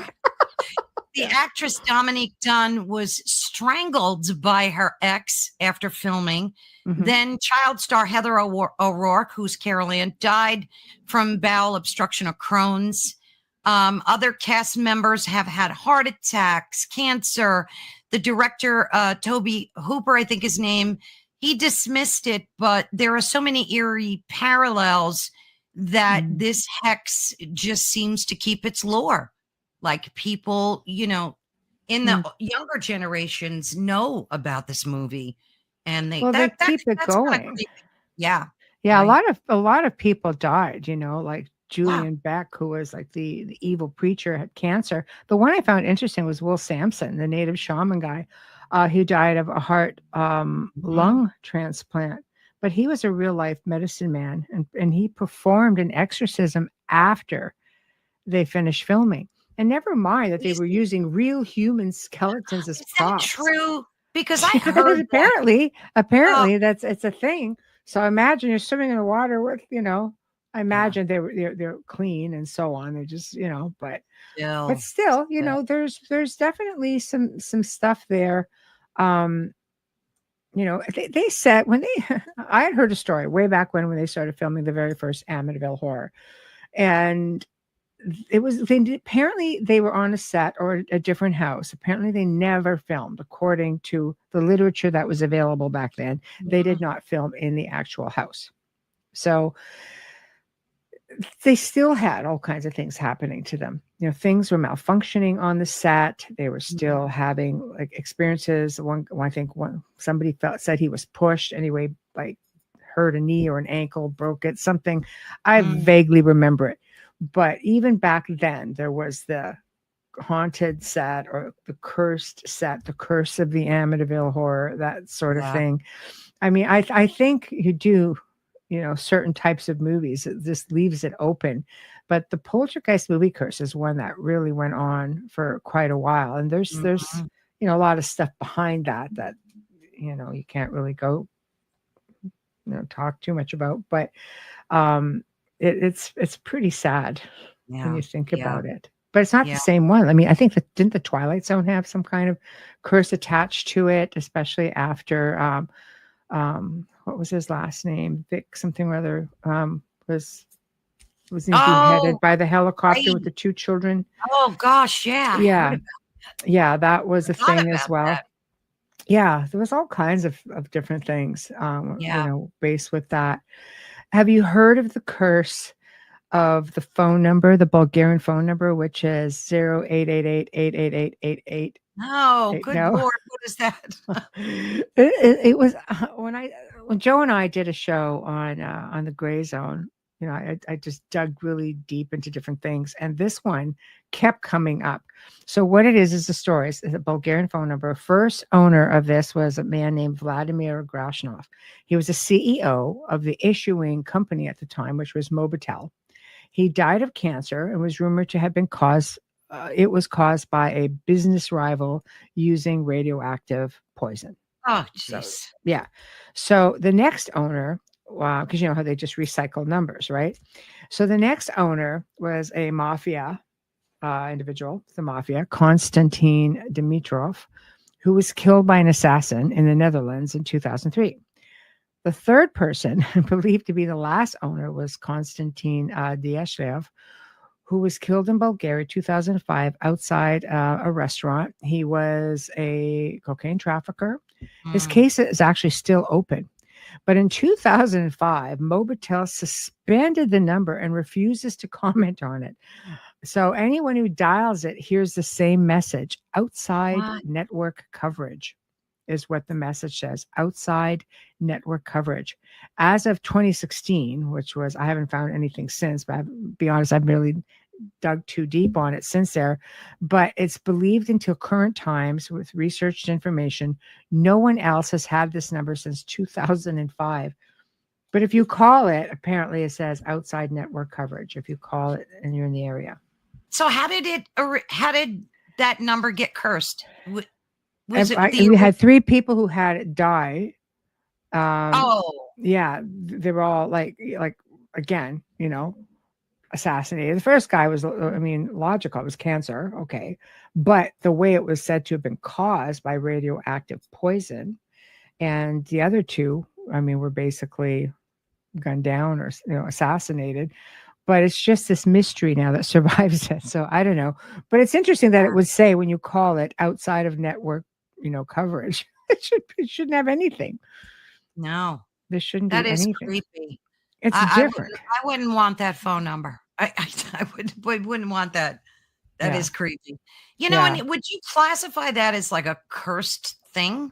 The actress Dominique Dunn was strangled by her ex after filming. Then child star Heather O'Rourke, who's Carol Ann, died from bowel obstruction or Crohn's. Other cast members have had heart attacks, cancer. The director, Toby Hooper, I think his name, he dismissed it, but there are so many eerie parallels that this hex just seems to keep its lore. Like, people, in the younger generations know about this movie, and they keep it going. Yeah. Right. A lot of people died, like Julian Beck, who was like the evil preacher, had cancer. The one I found interesting was Will Sampson, the native shaman guy, who died of a heart lung transplant. But he was a real life medicine man, and he performed an exorcism after they finished filming. And never mind that they were using real human skeletons as props. Is that true? Because I heard apparently it's a thing. So imagine you're swimming in the water with, I imagine they're clean and so on. They're just, but still, there's definitely some stuff there. They said when I had heard a story way back when they started filming the very first Amityville Horror, and apparently they were on a set or a different house. Apparently they never filmed, according to the literature that was available back then. They did not film in the actual house. So they still had all kinds of things happening to them. Things were malfunctioning on the set. They were still having like experiences. Somebody said he was pushed anyway, like hurt a knee or an ankle, broke it, something. I vaguely remember it. But even back then, there was the haunted set or the cursed set, the curse of the Amityville Horror, that sort of thing. I mean, I think you do, certain types of movies. It just leaves it open. But the Poltergeist movie curse is one that really went on for quite a while. And there's a lot of stuff behind that you can't really go talk too much about, but it's pretty sad when Yeah. you think Yeah. about it. But it's not the Yeah. same one. I mean, I think that didn't the Twilight Zone have some kind of curse attached to it, especially after what was his last name? Vic something or other was he Oh, beheaded by the helicopter with right. the 2 children? Oh gosh, yeah. I heard Yeah. about, Yeah, that was a forgot thing as about well. that. Yeah, there was all kinds of different things, Yeah. based with that. Have you heard of the curse of the phone number, the Bulgarian phone number, which is 0888 No, good No. Lord, what is that? It was when Joe and I did a show on the Gray Zone. I just dug really deep into different things, and this one kept coming up. So what it is a story. It's a Bulgarian phone number. First owner of this was a man named Vladimir Grashnov. He was a CEO of the issuing company at the time, which was Mobitel. He died of cancer and was rumored to have been caused. It was caused by a business rival using radioactive poison. Oh, So jeez. yeah. So the next owner, because you know how they just recycle numbers, right? So the next owner was a mafia individual, the mafia, Konstantin Dimitrov, who was killed by an assassin in the Netherlands in 2003. The third person, believed to be the last owner, was Konstantin Diashlev, who was killed in Bulgaria 2005 outside a restaurant. He was a cocaine trafficker. His Mm. case is actually still open. But in 2005, Mobitel suspended the number and refuses to comment on it. So anyone who dials it hears the same message: outside What? network coverage is what the message says: outside network coverage. As of 2016, which was, I haven't found anything since, but I'll be honest, I've really dug too deep on it since there, but it's believed until current times with researched information, no one else has had this number since 2005. But if you call it, apparently it says outside network coverage if you call it and you're in the area. So how did that number get cursed? Was it We had 3 people who had it die. Oh, Yeah, they were all like again, assassinated. The first guy was, logical. It was cancer, okay, but the way it was said to have been caused by radioactive poison, and the other 2, were basically gunned down or assassinated. But it's just this mystery now that survives it. So I don't know, but it's interesting that it would say when you call it outside of network, coverage. It shouldn't have anything. no. There shouldn't That be is anything. creepy. It's different. I wouldn't want that phone number. I wouldn't want that. That Yeah. is creepy. Yeah. And would you classify that as like a cursed thing?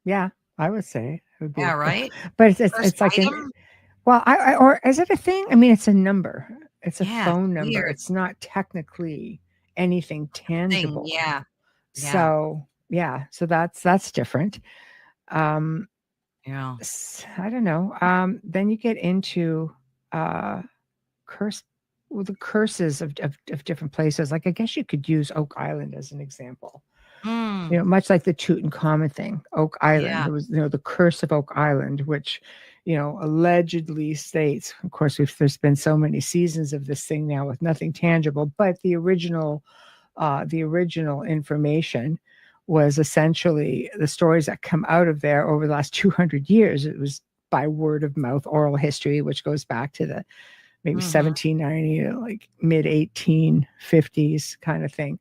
Yeah, I would say it would be. Yeah, right? But Cursed it's like item? well, or is it a thing? It's a number. It's a Yeah, phone number. weird It's not technically anything thing. tangible. Yeah. So yeah, so that's different. Um, Yeah. I don't know. Then you get into curse the curses of different places. Like I guess you could use Oak Island as an example. Mm, Much like the Tutankhamun thing, Oak Island. yeah. There was, the curse of Oak Island, which, allegedly states. Of course, there's been so many seasons of this thing now with nothing tangible, but the original information was essentially the stories that come out of there over the last 200 years. It was by word of mouth, oral history, which goes back to the maybe 1790 to like mid 1850s kind of thing.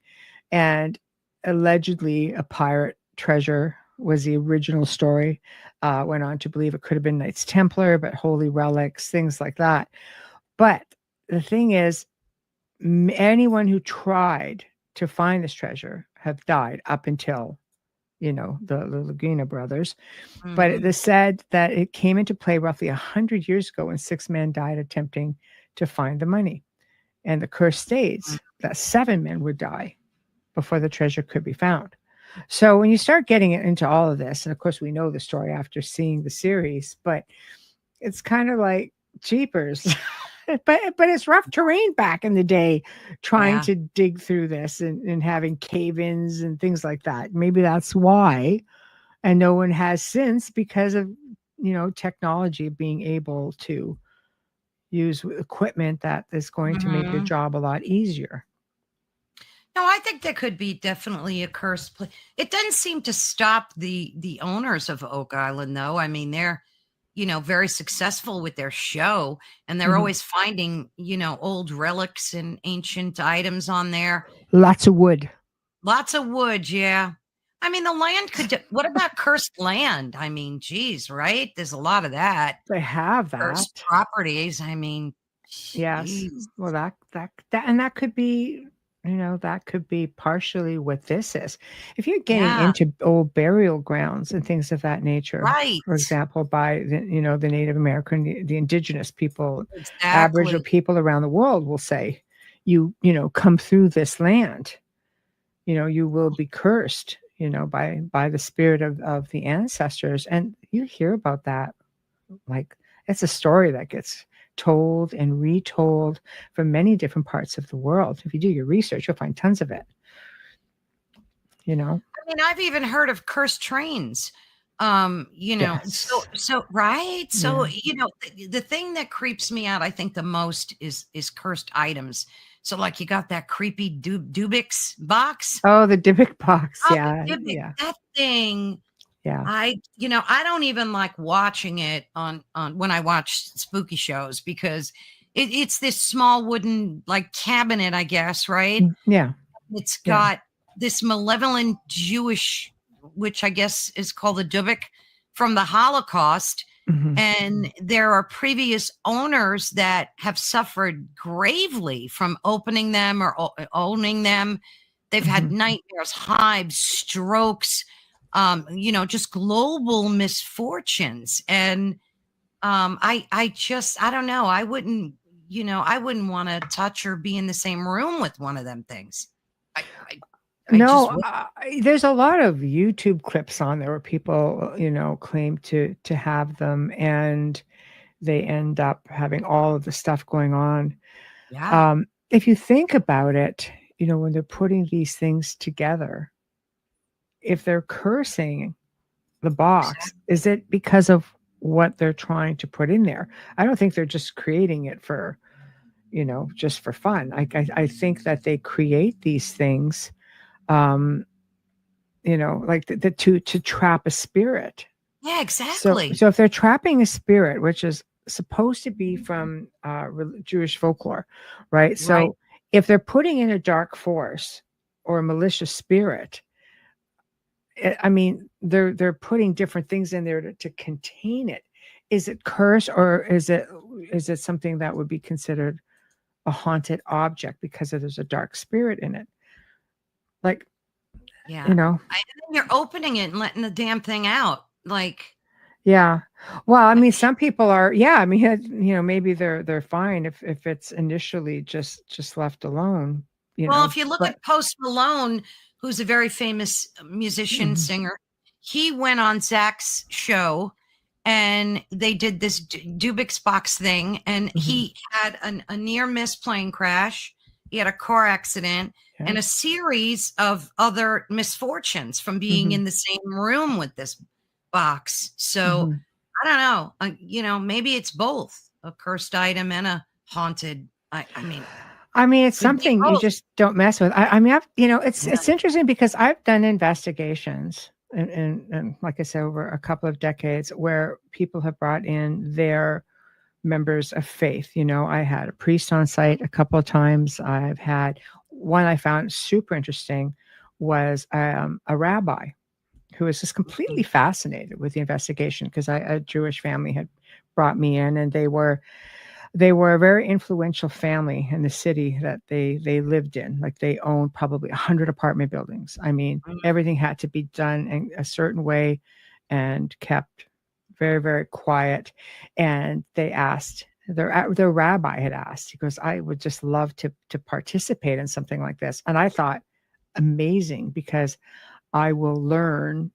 And allegedly a pirate treasure was the original story. Went on to believe it could have been Knights Templar, but holy relics, things like that. But the thing is, anyone who tried to find this treasure have died up until, the Laguna brothers. But it is said that it came into play roughly 100 years ago when 6 men died attempting to find the money. And the curse states that 7 men would die before the treasure could be found. So when you start getting into all of this, and of course we know the story after seeing the series, but it's kind of like jeepers. but it's rough terrain back in the day trying to dig through this and having cave-ins and things like that. Maybe that's why. And no one has since because of technology, being able to use equipment that is going to make their Mhm. job a lot easier. No, I think there could be definitely a cursed place. It doesn't seem to stop the owners of Oak Island, though. I mean, they're very successful with their show, and they're Mhm. always finding old relics and ancient items on there. Lots of wood. Lots of wood, yeah. I mean, the land could. What about cursed land? I mean, geez, right? There's a lot of that. They have Cursed that. properties. I mean, Yes. geez. Well, that could be, that could be partially what this is. If you're getting Yeah, into old burial grounds and things of that nature, right. for example, by the Native American, the indigenous people, Aboriginal Exactly. people around the world will say, come through this land, you will be cursed, by the spirit of the ancestors. And you hear about that, like, it's a story that gets told and retold from many different parts of the world. If you do your research, you'll find tons of it, you know? I mean, I've even heard of cursed trains. So Yes. right. So, Yeah. the thing that creeps me out, I think the most is cursed items. So like you got that creepy Dubix box. Oh, the Dybbuk box. Oh, Yeah. the Dybbuk, Yeah. that thing. Yeah. I don't even like watching it on when I watch spooky shows because it's this small wooden like cabinet, I guess, right? Yeah. It's Yeah. got this malevolent Jewish, which I guess is called the Dubik from the Holocaust. Mhm. And there are previous owners that have suffered gravely from opening them or owning them. They've had Mhm. nightmares, hives, strokes, just global misfortunes. And I don't know. I wouldn't want to touch or be in the same room with one of them things. I, I, I just No, would. there's a lot of YouTube clips on there where people, claim to have them, and they end up having all of the stuff going on. Yeah, If you think about it, when they're putting these things together, if they're cursing the box, exactly. is it because of what they're trying to put in there? I don't think they're just creating it for, just for fun. I think that they create these things, um, like to trap a spirit. Yeah, So exactly. so if they're trapping a spirit, which is supposed to be from Jewish folklore, right? Right. So if they're putting in a dark force or a malicious spirit, I mean, they're putting different things in there to contain it. Is it curse, or is it something that would be considered a haunted object because there's a dark spirit in it? Like, Yeah. you know, And then you're opening it and letting the damn thing out. Like, yeah. Well, I mean, some people are, yeah, I mean, maybe they're fine if it's initially just left alone, well, if you look but at Post Malone, who's a very famous musician, mhm, singer, he went on Zach's show and they did this Dubix box thing, and mhm, he had a near miss plane crash. He had a car accident yeah, and a series of other misfortunes from being mhm, in the same room with this box. So mhm. I don't know. Maybe it's both a cursed item and a haunted. I mean, I mean, it's could be something you both. just don't mess with. I mean, it's Yeah. it's interesting because I've done investigations, and like I said, over a couple of decades, where people have brought in their members of faith. I had a priest on site a couple of times. I've had one I found super interesting was a rabbi who was just completely fascinated with the investigation because a Jewish family had brought me in, and they were a very influential family in the city that they lived in. Like, they owned probably 100 apartment buildings. I mean, everything had to be done in a certain way and kept very, very quiet. And they asked, their rabbi had asked, he goes, I would just love to participate in something like this. And I thought, amazing, because I will learn,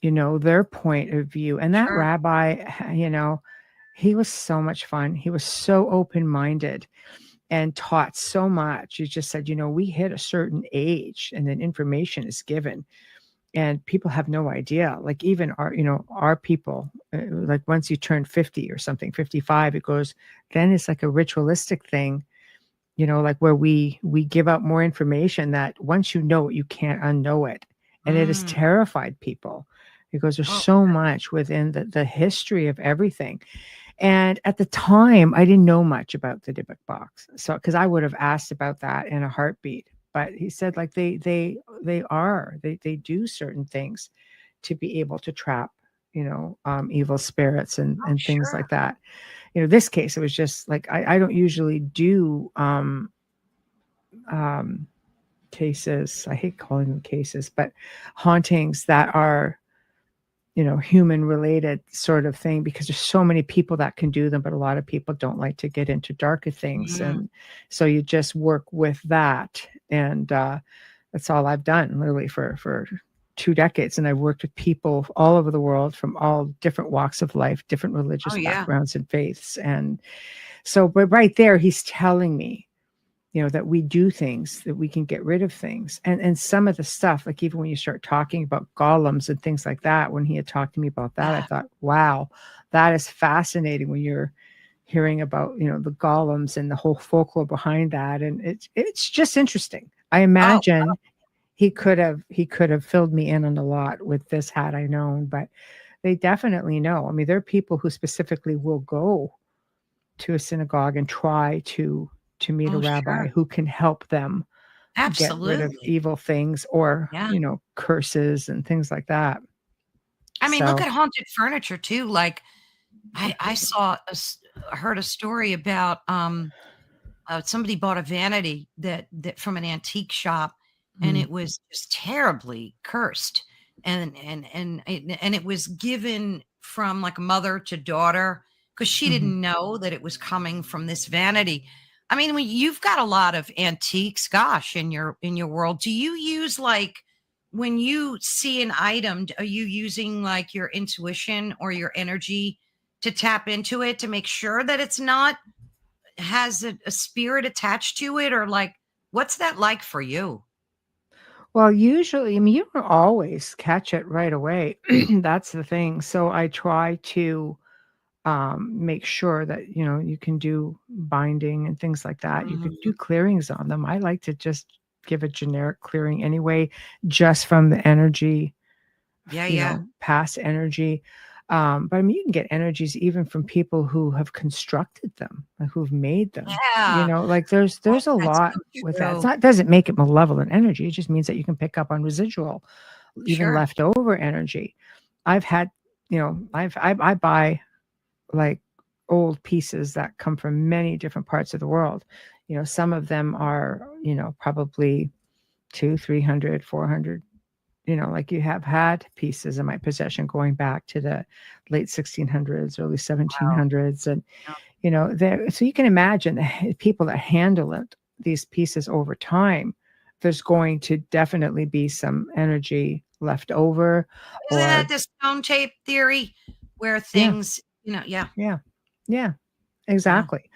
their point of view. And that Sure. rabbi, he was so much fun. He was so open-minded and taught so much. He just said, we hit a certain age and then information is given. and people have no idea. Like even our people, like once you turn 50 or something, 55, it goes, then it's like a ritualistic thing, like where we give out more information that once you know it, you can't unknow it. And it has Mm. terrified people because there's Oh, so much within the history of everything. And at the time, I didn't know much about the Dybbuk box. So, because I would have asked about that in a heartbeat. But he said, like they do certain things to be able to trap, evil spirits and things sure. like that. This case, it was just like I don't usually do um, cases. I hate calling them cases, but hauntings that are human related sort of thing, because there's so many people that can do them, but a lot of people don't like to get into darker things. Mm. And so you just work with that. And that's all I've done literally for 2 decades. And I've worked with people all over the world from all different walks of life, different religious Oh, yeah. backgrounds and faiths. And so, but right there, he's telling me, that we do things, that we can get rid of things. And some of the stuff, like even when you start talking about golems and things like that, when he had talked to me about that, I Yeah. thought, wow, that is fascinating when you're hearing about, the golems and the whole folklore behind that. And it's just interesting. I imagine he could have filled me in on a lot with this had I known, but they definitely know. I mean, there are people who specifically will go to a synagogue and try to meet a Oh, rabbi sure. who can help them get rid of Absolutely. evil things or, Yeah. curses and things like that. I mean, look So, at haunted furniture too. Like I heard a story about somebody bought a vanity that from an antique shop, and mm, it was just terribly cursed, and it was given from like mother to daughter because she mhm. didn't know that it was coming from this vanity. I mean, when you've got a lot of antiques, gosh, in your world, do you use like when you see an item, are you using like your intuition or your energy to tap into it to make sure that it's not has a spirit attached to it, or like what's that like for you? Well, usually, I mean, you don't always catch it right away. That's the thing. So I try to make sure that, you can do binding and things like that. You could Mm, do clearings on them. I like to just give a generic clearing anyway, just from the energy, yeah, yeah. past energy. But I mean, you can get energies even from people who have constructed them, like who've made them. Yeah. Like there's a That's lot so with that. It's true. not doesn't make it malevolent energy. It just means that you can pick up on residual, even Sure. leftover energy. I've had, I buy like old pieces that come from many different parts of the world. Some of them are, probably 2, 300, 400. Like you have had pieces in my possession going back to the late 1600s, early Wow. 1700s. And, Yeah. there, so you can imagine the people that handle it, these pieces over time, there's going to definitely be some energy left over Isn't that or, the stone tape theory where yeah, things, yeah, yeah, yeah, yeah. exactly.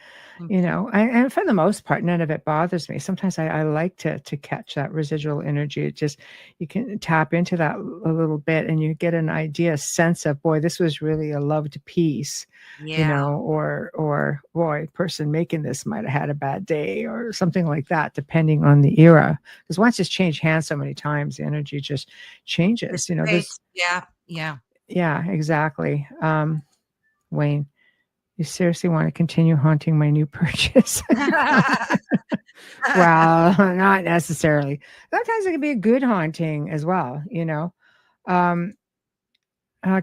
And for the most part, none of it bothers me. Sometimes I like to catch that residual energy. It just, you can tap into that a little bit and you get an idea, a sense of, boy, this was really a loved piece, Yeah. or boy, person making this might have had a bad day or something like that, depending on the era. Because once it's changed hands so many times, the energy just changes. There's, Dissipates. Yeah. Yeah. yeah, exactly. Wayne, you seriously want to continue haunting my new purchase? Well, not necessarily. Sometimes it can be a good haunting as well. Um,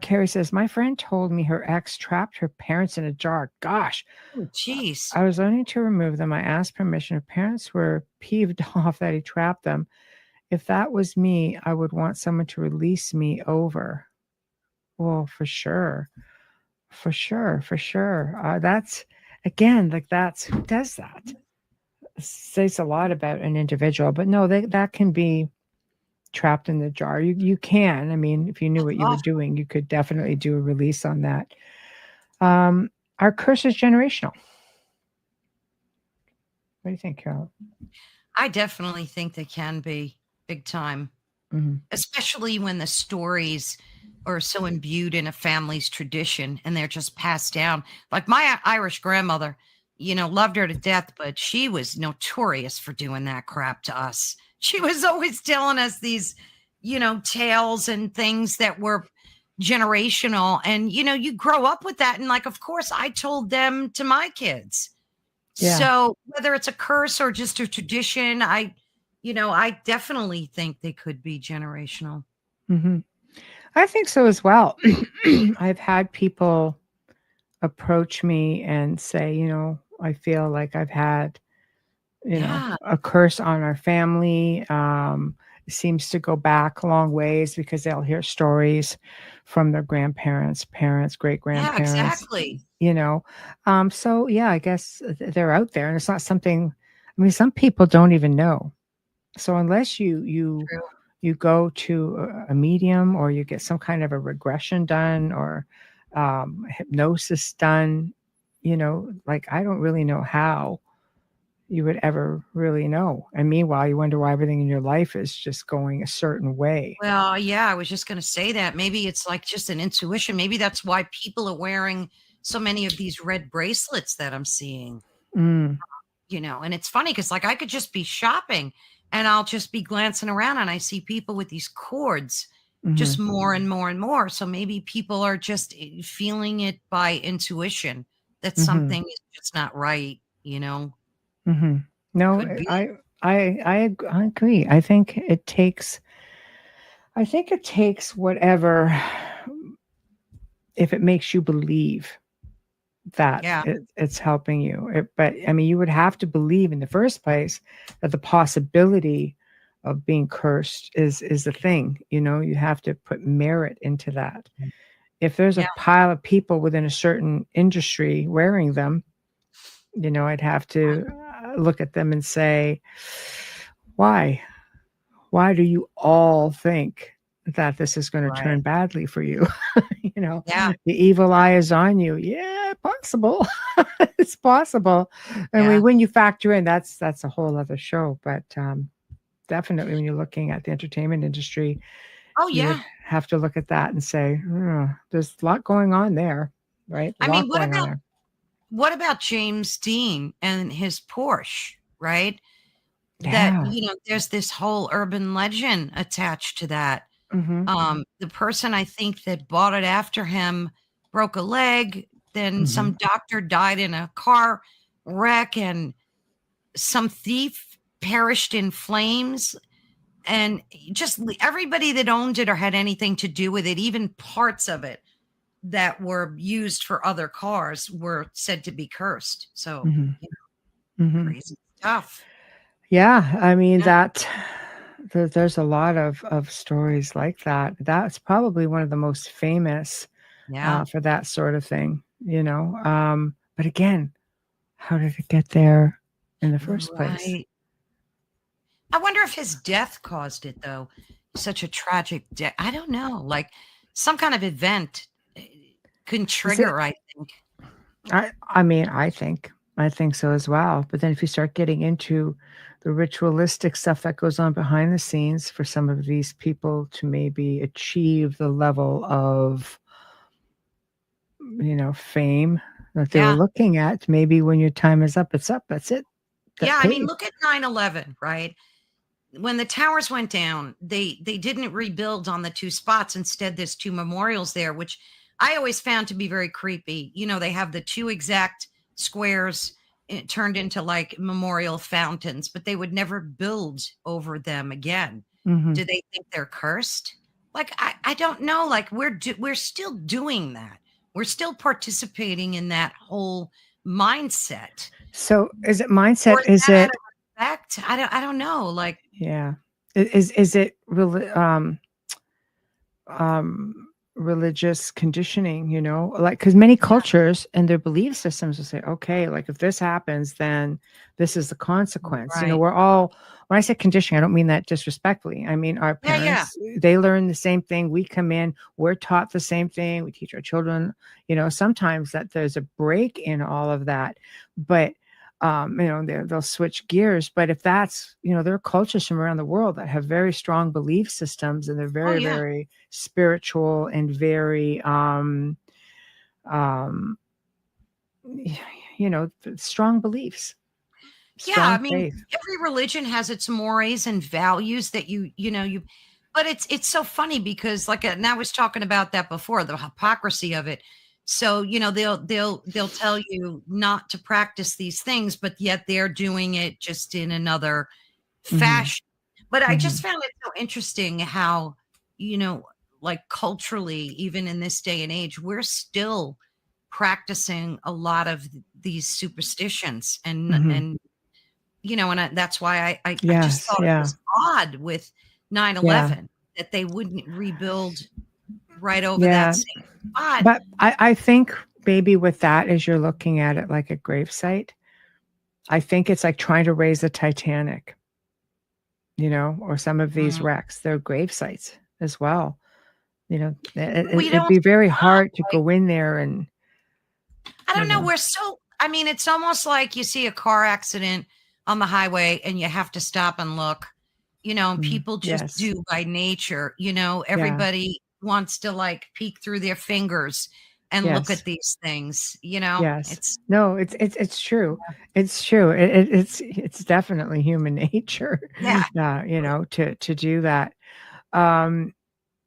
Carrie says, my friend told me her ex trapped her parents in a jar. Gosh, Oh, jeez. I was learning to remove them. I asked permission. Her parents were peeved off that he trapped them. If that was me, I would want someone to release me over. Well, for sure. For sure. For sure. That's, again, like that's who does that? Says a lot about an individual, but no, that can be trapped in the jar. You can. I mean, if you knew That's what you were awful. doing, you could definitely do a release on that. Um, our curse is generational. What do you think, Carol? I definitely think they can be big time. especially when the stories are so imbued in a family's tradition and they're just passed down. Like my Irish grandmother, loved her to death, but she was notorious for doing that crap to us. She was always telling us these, tales and things that were generational. And, you grow up with that. And like, of course, I told them to my kids. Yeah. So whether it's a curse or just a tradition, I definitely think they could be generational. I think so as well. I've had people approach me and say, I feel like I've had, a curse on our family. It seems to go back a long ways because they'll hear stories from their grandparents, parents, great grandparents. Yeah, exactly. So yeah, I guess they're out there, and it's not something. I mean, some people don't even know. So unless you go to a medium or you get some kind of a regression done or hypnosis done, like I don't really know how you would ever really know. And meanwhile, you wonder why everything in your life is just going a certain way. Well, yeah, I was just going to say that. Maybe it's like just an intuition. Maybe that's why people are wearing so many of these red bracelets that I'm seeing. And it's funny because like I could just be shopping and I'll just be glancing around and I see people with these cords just more and more and more. So maybe people are just feeling it by intuition that something is just not right, No, Could be. I agree. I think it takes whatever, if it makes you believe that it's helping you. But I mean, you would have to believe in the first place that the possibility of being cursed is a thing. You have to put merit into that. If there's a pile of people within a certain industry wearing them, I'd have to look at them and say, why do you all think that this is going to turn badly for you? The evil eye is on you. Yeah, possible. It's possible. I mean, when you factor in, that's a whole other show. But definitely when you're looking at the entertainment industry, you would have to look at that and say, there's a lot going on there, right? I mean, what about James Dean and his Porsche, right? Yeah. That, there's this whole urban legend attached to that. The person I think that bought it after him broke a leg. Then some doctor died in a car wreck and some thief perished in flames. And just everybody that owned it or had anything to do with it, even parts of it that were used for other cars, were said to be cursed. So crazy stuff. Yeah, I mean there's a lot of stories like that. That's probably one of the most famous for that sort of thing, but again, how did it get there in the first place? I wonder if his death caused it, though. Such a tragic death. I don't know. Like some kind of event can trigger, I think. I think so as well. But then if you start getting into the ritualistic stuff that goes on behind the scenes for some of these people to maybe achieve the level of, fame that they were looking at, maybe when your time is up, it's up. That's it. I mean, look at 9/11, right? When the towers went down, they didn't rebuild on the two spots. Instead, there's two memorials there, which I always found to be very creepy. They have the two exact squares turned into like memorial fountains, but they would never build over them again. Do they think they're cursed? Like, I don't know. Like we're still doing that. We're still participating in that whole mindset. So is it mindset? Is it respect? I don't know. Like, yeah. Is it really religious conditioning, like, because many cultures and their belief systems will say, okay, like if this happens, then this is the consequence. We're all, when I say conditioning, I don't mean that disrespectfully. I mean, our parents, they learn the same thing. We come in, we're taught the same thing. We teach our children, sometimes that there's a break in all of that. But They'll switch gears. But if that's, there are cultures from around the world that have very strong belief systems, and they're Oh very, yeah. very spiritual and very, um, strong beliefs, Yeah, I strong mean, faith. every religion has its mores and values that you but it's so funny because and I was talking about that before, the hypocrisy of it. So, they'll tell you not to practice these things, but yet they're doing it just in another Hmm. fashion. But I just Hmm. found it so interesting how, you know, culturally, even in this day and age, we're still practicing a lot of these superstitions Hmm. and that's why I just Yes. thought it Yeah. was odd with nine Yeah. 11 that they wouldn't rebuild right over that Yeah. same spot. But I think maybe with that, as you're looking at it like a gravesite, I think it's like trying to raise the Titanic, or some of these Mm. wrecks. They're grave sites as well. We It'd don't be very stop. hard to go in there and, I you don't know. know. We're so, I mean, it's almost like you see a car accident on the highway and you have to stop and look, and people just Yes. do by nature, Yeah. everybody wants to peek through their fingers and look Yes. at these things, Yes. it's, No, it's true. It's true. It's definitely human nature, yeah. to do that. Um,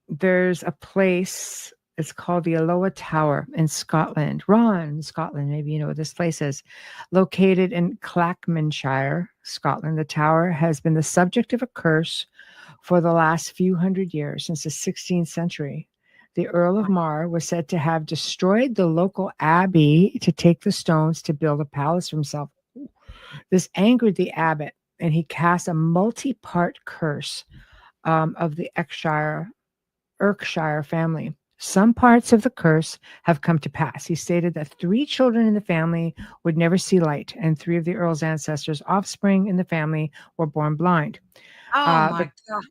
there's a place, it's called the Alloa Tower in Scotland. Ron, Scotland, maybe you know what this place is. Located in Clackmanshire, Scotland, the tower has been the subject of a curse for the last few hundred years, since the 16th century. The Earl of Mar was said to have destroyed the local abbey to take the stones to build a palace for himself. This angered the abbot, and he cast a multi-part curse of the Erkshire family. Some parts of the curse have come to pass. He stated that 3 children in the family would never see light, and 3 of the Earl's ancestors' offspring in the family were born blind. Oh The my God.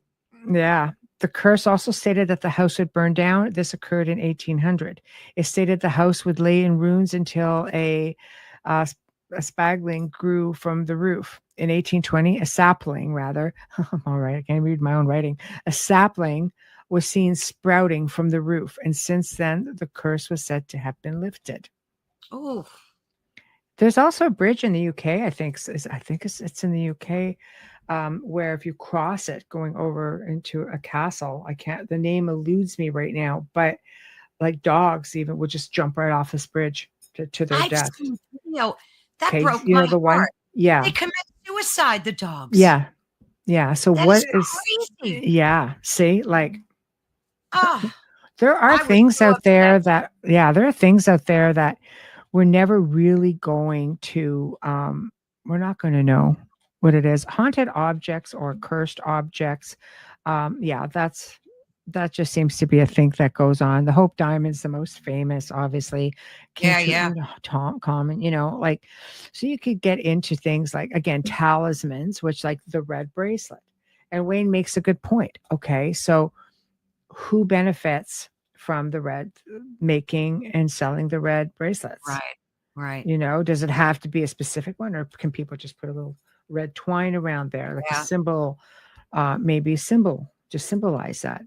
Yeah. The curse also stated that the house would burn down. This occurred in 1800. It stated the house would lay in ruins until uh, a spagling grew from the roof. In 1820, a sapling, rather, all right, I can't read my own writing, a sapling was seen sprouting from the roof. And since then, the curse was said to have been lifted. Oh, There's also a bridge in the UK, I think. I think it's in the UK, where if you cross it going over into a castle, the name eludes me right now, but like dogs even would just jump right off this bridge to their I've death. seen video that Okay, broke you my know the one? heart. They Yeah, commit suicide, the dogs. yeah, yeah. So That what is is? crazy. Yeah, see, like Oh, there are I was things so out upset. there that, yeah, there are things out there that we're never really going to, we're not going to know what it is. Haunted objects or cursed objects. Yeah, that just seems to be a thing that goes on. The Hope Diamond's the most famous, obviously. Yeah, King yeah. Common, like, so you could get into things like, again, talismans, which like the red bracelet. And Wayne makes a good point. Okay, so who benefits from the red, making and selling the red bracelets? Right, right. Does it have to be a specific one, or can people just put a little red twine around there, like a Yeah. symbol, maybe a symbol, just symbolize that?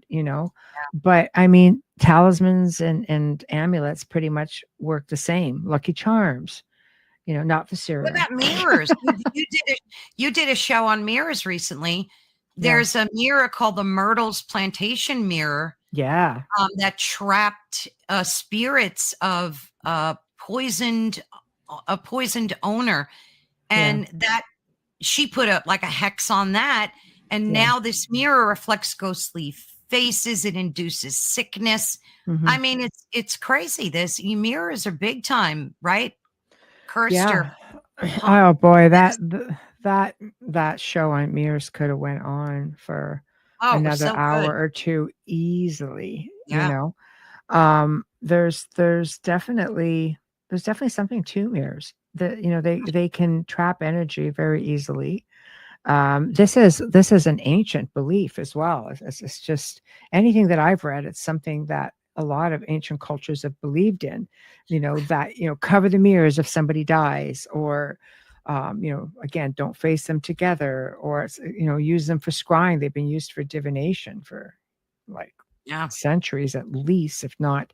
But I mean, talismans and amulets pretty much work the same. Lucky Charms, not for What cereal. about mirrors? You did a show on mirrors recently. Yeah. There's a mirror called the Myrtle's Plantation mirror Yeah. that trapped spirits of a poisoned owner, Yeah. and that she put like a hex on that, and Yeah. now this mirror reflects ghostly faces. It induces sickness. Hmm. I mean, it's crazy. This mirrors are big time, right? Cursed or Yeah. Oh boy, that medicine. that show on mirrors could have went on for Oh, it was another so hour good. or two easily. Yeah. There's definitely something to mirrors that, they can trap energy very easily. This is an ancient belief as well. It's just anything that I've read. It's something that a lot of ancient cultures have believed in. That cover the mirrors if somebody dies, or again, don't face them together, or, use them for scrying. They've been used for divination for like Yeah. centuries at least, if not,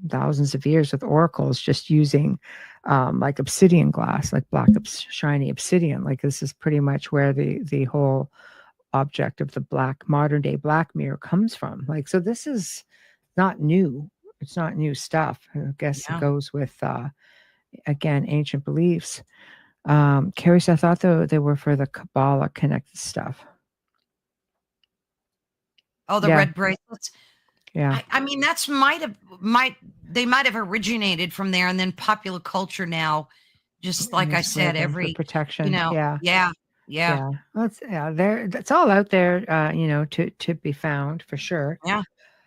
thousands of years, with oracles, just using like obsidian glass, like black, shiny obsidian. Like this is pretty much where the whole object of the modern day black mirror comes from. Like, so this is not new. It's not new stuff. I guess it Yeah. goes with, again, ancient beliefs. Carrie, so I thought they were for the Kabbalah connected stuff. Oh, the Yeah. red bracelets. Yeah. I mean, they might have originated from there, and then popular culture now, just like I said, For protection. yeah. Yeah. That's all out there, to be found for sure. Yeah.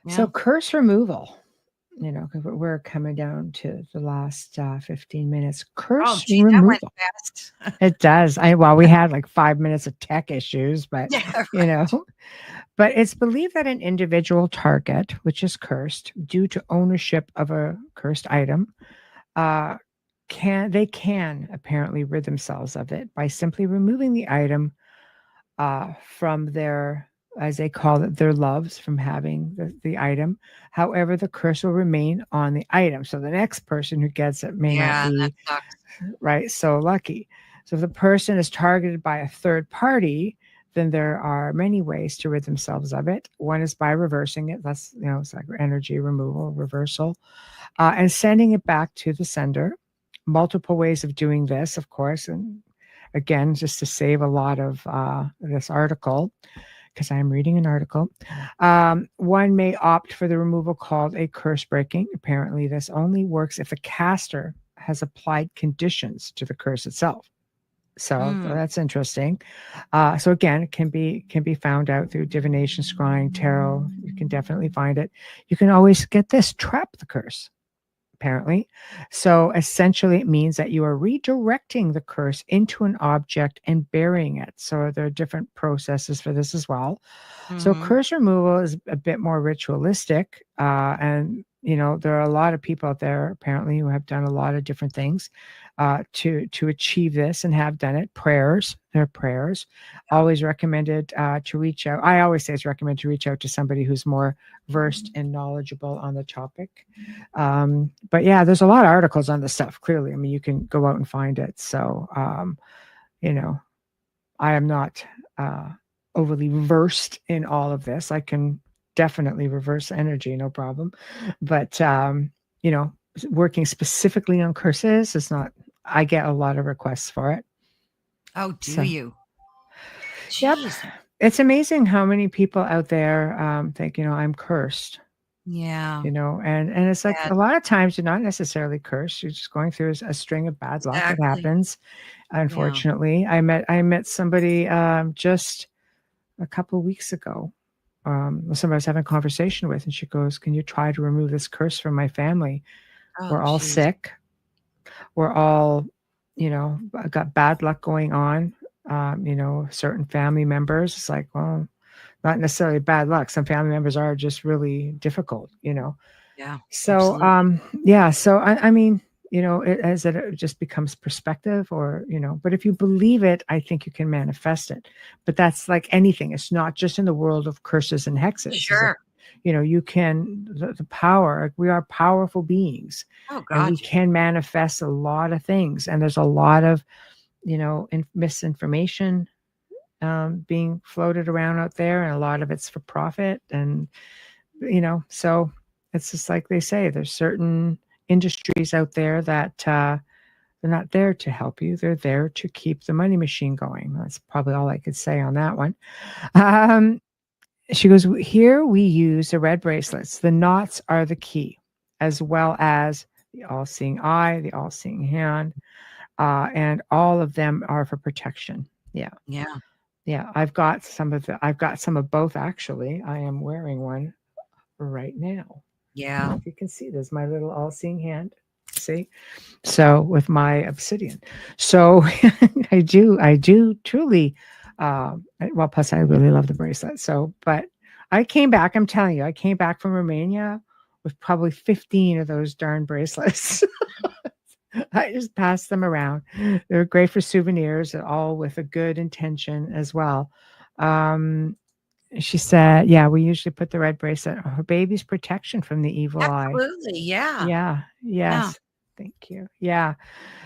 So curse removal, 'cause we're coming down to the last 15 minutes. Curse That went removal. fast. It does. We had like 5 minutes of tech issues, but Yeah, but it's believed that an individual target, which is cursed due to ownership of a cursed item, can apparently rid themselves of it by simply removing the item from their, as they call it, their loves from having the item. However, the curse will remain on the item. So the next person who gets it may not that be sucks. right so lucky. So if the person is targeted by a third party, then there are many ways to rid themselves of it. One is by reversing it. That's, it's like energy removal, reversal, and sending it back to the sender. Multiple ways of doing this, of course. And again, just to save a lot of this article, because I'm reading an article, one may opt for the removal called a curse breaking. Apparently, this only works if the caster has applied conditions to the curse itself. So that's interesting. So again, it can be found out through divination, scrying, tarot. You can definitely find it. You can always get this, trap the curse, apparently. So essentially it means that you are redirecting the curse into an object and burying it. So there are different processes for this as well. So curse removal is a bit more ritualistic. And, there are a lot of people out there apparently who have done a lot of different things to achieve this and have done it. There are prayers. Always recommended to reach out. I always say it's recommended to reach out to somebody who's more versed and knowledgeable on the topic. But yeah, there's a lot of articles on this stuff. Clearly, I mean, you can go out and find it. So, I am not overly versed in all of this. I can definitely reverse energy, no problem. But, working specifically on curses is not, I get a lot of requests for it. Oh, do you? Yep. It's amazing how many people out there think, I'm cursed. Yeah. And it's like a lot of times you're not necessarily cursed. You're just going through a string of bad luck that happens. Unfortunately, I met somebody just a couple of weeks ago. Somebody I was having a conversation with, and she goes, "Can you try to remove this curse from my family? We're all sick. We're all, got bad luck going on. Certain family members." It's like, well, not necessarily bad luck. Some family members are just really difficult, Yeah. So, absolutely. So I mean, it just becomes perspective, or, but if you believe it, I think you can manifest it. But that's like anything. It's not just in the world of curses and hexes. Sure. You can, the power, like we are powerful beings. Oh, God. And we can manifest a lot of things. And there's a lot of, misinformation being floated around out there, and a lot of it's for profit. And, so it's just like they say, there's certain industries out there that they're not there to help you. They're there to keep the money machine going. That's probably all I could say on that one. She goes, here we use the red bracelets. The knots are the key, as well as the all-seeing eye, the all-seeing hand, and all of them are for protection. Yeah. Yeah. Yeah. I've got some of both, actually. I am wearing one right now. Yeah. If you can see, there's my little all-seeing hand. See? So with my obsidian. So I do truly, well, plus I really love the bracelet. So, but I came back, I'm telling you, I came back from Romania with probably 15 of those darn bracelets. I just pass them around. They're great for souvenirs, and all with a good intention as well. Um, she said, "Yeah, we usually put the red bracelet on her baby's protection from the evil eye." Absolutely. Yeah. Yeah. Yeah. Yes. Thank you. Yeah.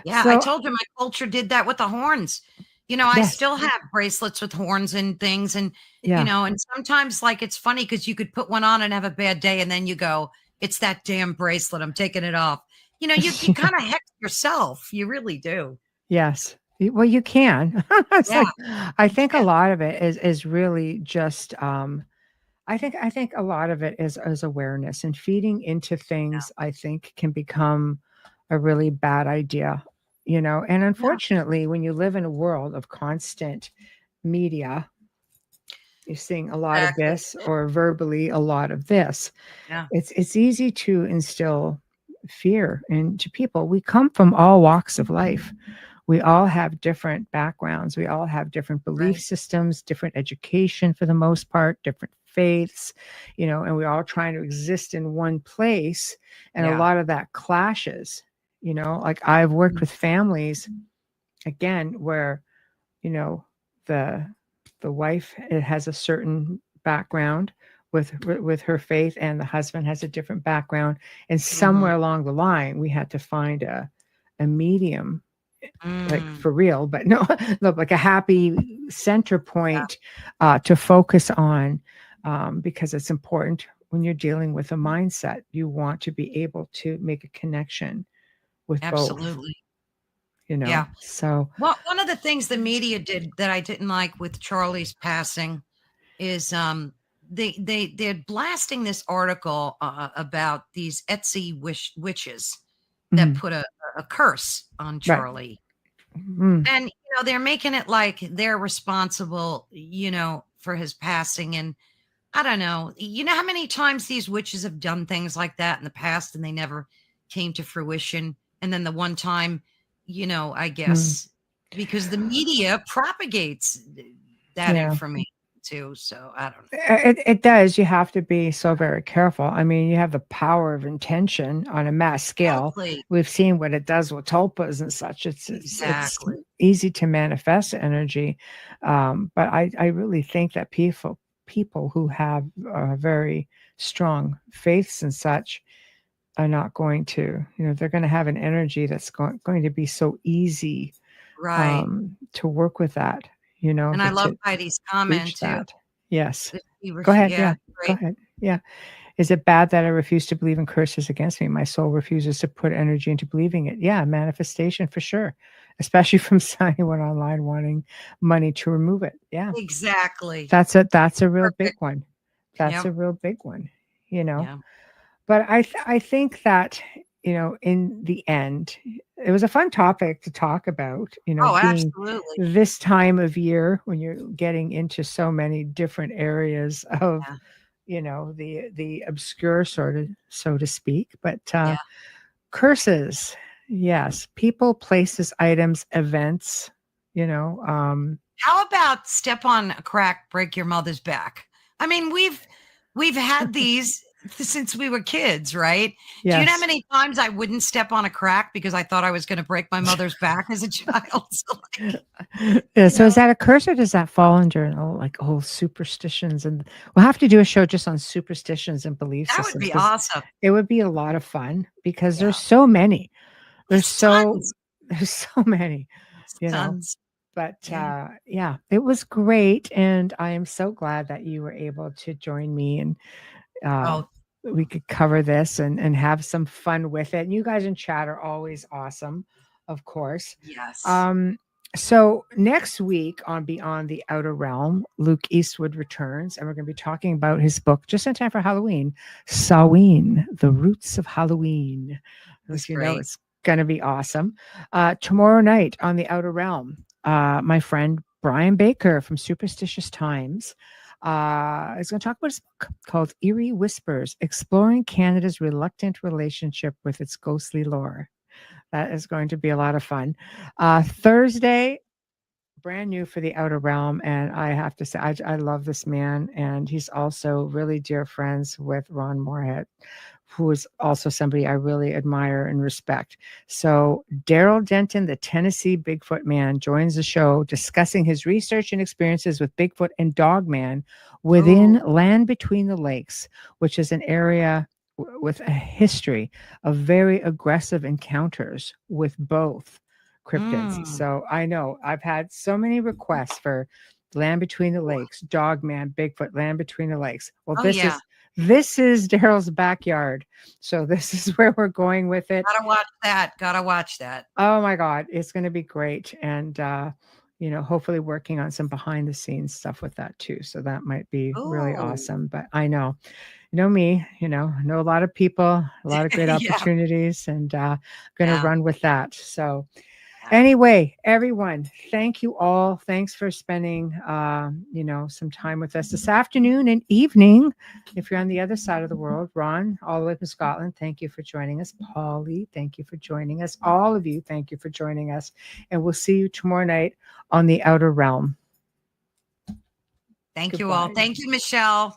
Yeah. I So told you my culture did that with the horns. I yes. still have bracelets with horns and things. And, Yeah. and sometimes like it's funny because you could put one on and have a bad day and then you go, it's that damn bracelet. I'm taking it off. You kind of hex yourself. You really do. Yes. Well, you can. It's Yeah. like I You think a can. lot of it is really just I think a lot of it is awareness, and feeding into things I think can become a really bad idea, And Yeah. unfortunately, when you live in a world of constant media, you're seeing a lot of Exactly. this or verbally a lot of this. Yeah. It's easy to instill fear into people. We come from all walks of life. We all have different backgrounds. We all have different belief Right. systems, different education for the most part, different faiths, and we're all trying to exist in one place. And a Yeah. lot of that clashes, like I've worked with families again where, you know, the the wife has a certain background with her faith, and the husband has a different background. And Mhm. somewhere along the line, we had to find a medium, like Mm. for real, but no, look, like a happy center Yeah. point to focus on, because it's important when you're dealing with a mindset. You want to be able to make a connection with both, Absolutely. you know. Yeah. So, Well, one of the things the media did that I didn't like with Charlie's passing is they're blasting this article about these Etsy witches that mhm, put a curse on right. Charlie. Mm, And they're making it like they're responsible, for his passing. And I don't know. You know how many times these witches have done things like that in the past and they never came to fruition? And then the one time, I mm, guess because the media propagates that yeah. information too. So I don't know. It does. You have to be so very careful. I mean, you have the power of intention on a mass scale. Exactly. We've seen what it does with tulpas and such. It's Exactly. easy to manifest energy, but I really think that people who have very strong faiths and such are not going to, they're going to have an energy that's going to be so easy Right. to work with that, And I that love to Heidi's comment reach too. that. Yes. That she Go ahead. yeah, Yeah. Go great. ahead. Yeah. Is it bad that I refuse to believe in curses against me? My soul refuses to put energy into believing it. Yeah, manifestation for sure. Especially from anyone online wanting money to remove it. Yeah. Exactly. That's a real big Perfect. one. That's Yep. a real big one, you know. Yeah. But I think that, in the end, it was a fun topic to talk about, Oh, being absolutely. this time of year when you're getting into so many different areas of, Yeah. the obscure sort of, so to speak. But Yeah. curses, yes, people, places, items, events, you know, um, How about step on a crack, break your mother's back? I mean, we've had these since we were kids, right? Do you know how yes. many times I wouldn't step on a crack because I thought I was going to break my mother's back as a child? So like, Yeah, you so is know, that a curse, or does that fall under superstitions? And we'll have to do a show just on superstitions and belief that would systems, be because awesome. it would be a lot of fun, because Yeah. there's so many. There's There's so tons. there's so many, you know. Tons. But Yeah. yeah, it was great, and I am so glad that you were able to join me, and uh, Oh, we could cover this and have some fun with it. And you guys in chat are always awesome, of course. yes. Um, so next week on Beyond the Outer Realm, Luke Eastwood returns, and we're going to be talking about his book just in time for Halloween, Samhain, The Roots of Halloween, It's which great. it's going to be awesome. Tomorrow night on the Outer Realm, my friend Brian Baker from Superstitious Times is going to talk about his book called Eerie Whispers, Exploring Canada's Reluctant Relationship with Its Ghostly Lore. That is going to be a lot of fun. Thursday, brand new for the Outer Realm. And I have to say, I love this man. And he's also really dear friends with Ron Moorhead who is also somebody I really admire and respect. So Daryl Denton, the Tennessee Bigfoot man, joins the show discussing his research and experiences with Bigfoot and Dogman within Land Between the Lakes, which is an area with a history of very aggressive encounters with both cryptids. So I know I've had so many requests for Land Between the Lakes, Dogman, Bigfoot, Land Between the Lakes. Well, this is Daryl's backyard. So this is where we're going with it. Gotta watch that. Gotta watch that. Oh my God, it's going to be great. And, hopefully working on some behind the scenes stuff with that too. So that might be really awesome. But I know me, know a lot of people, a lot of great opportunities, and going to run with that. So anyway, everyone, thank you all. Thanks for spending, some time with us this afternoon and evening. If you're on the other side of the world, Ron, all the way from Scotland, thank you for joining us. Polly, thank you for joining us. All of you, thank you for joining us. And we'll see you tomorrow night on the Outer Realm. Thank you all. Thank you, Michelle.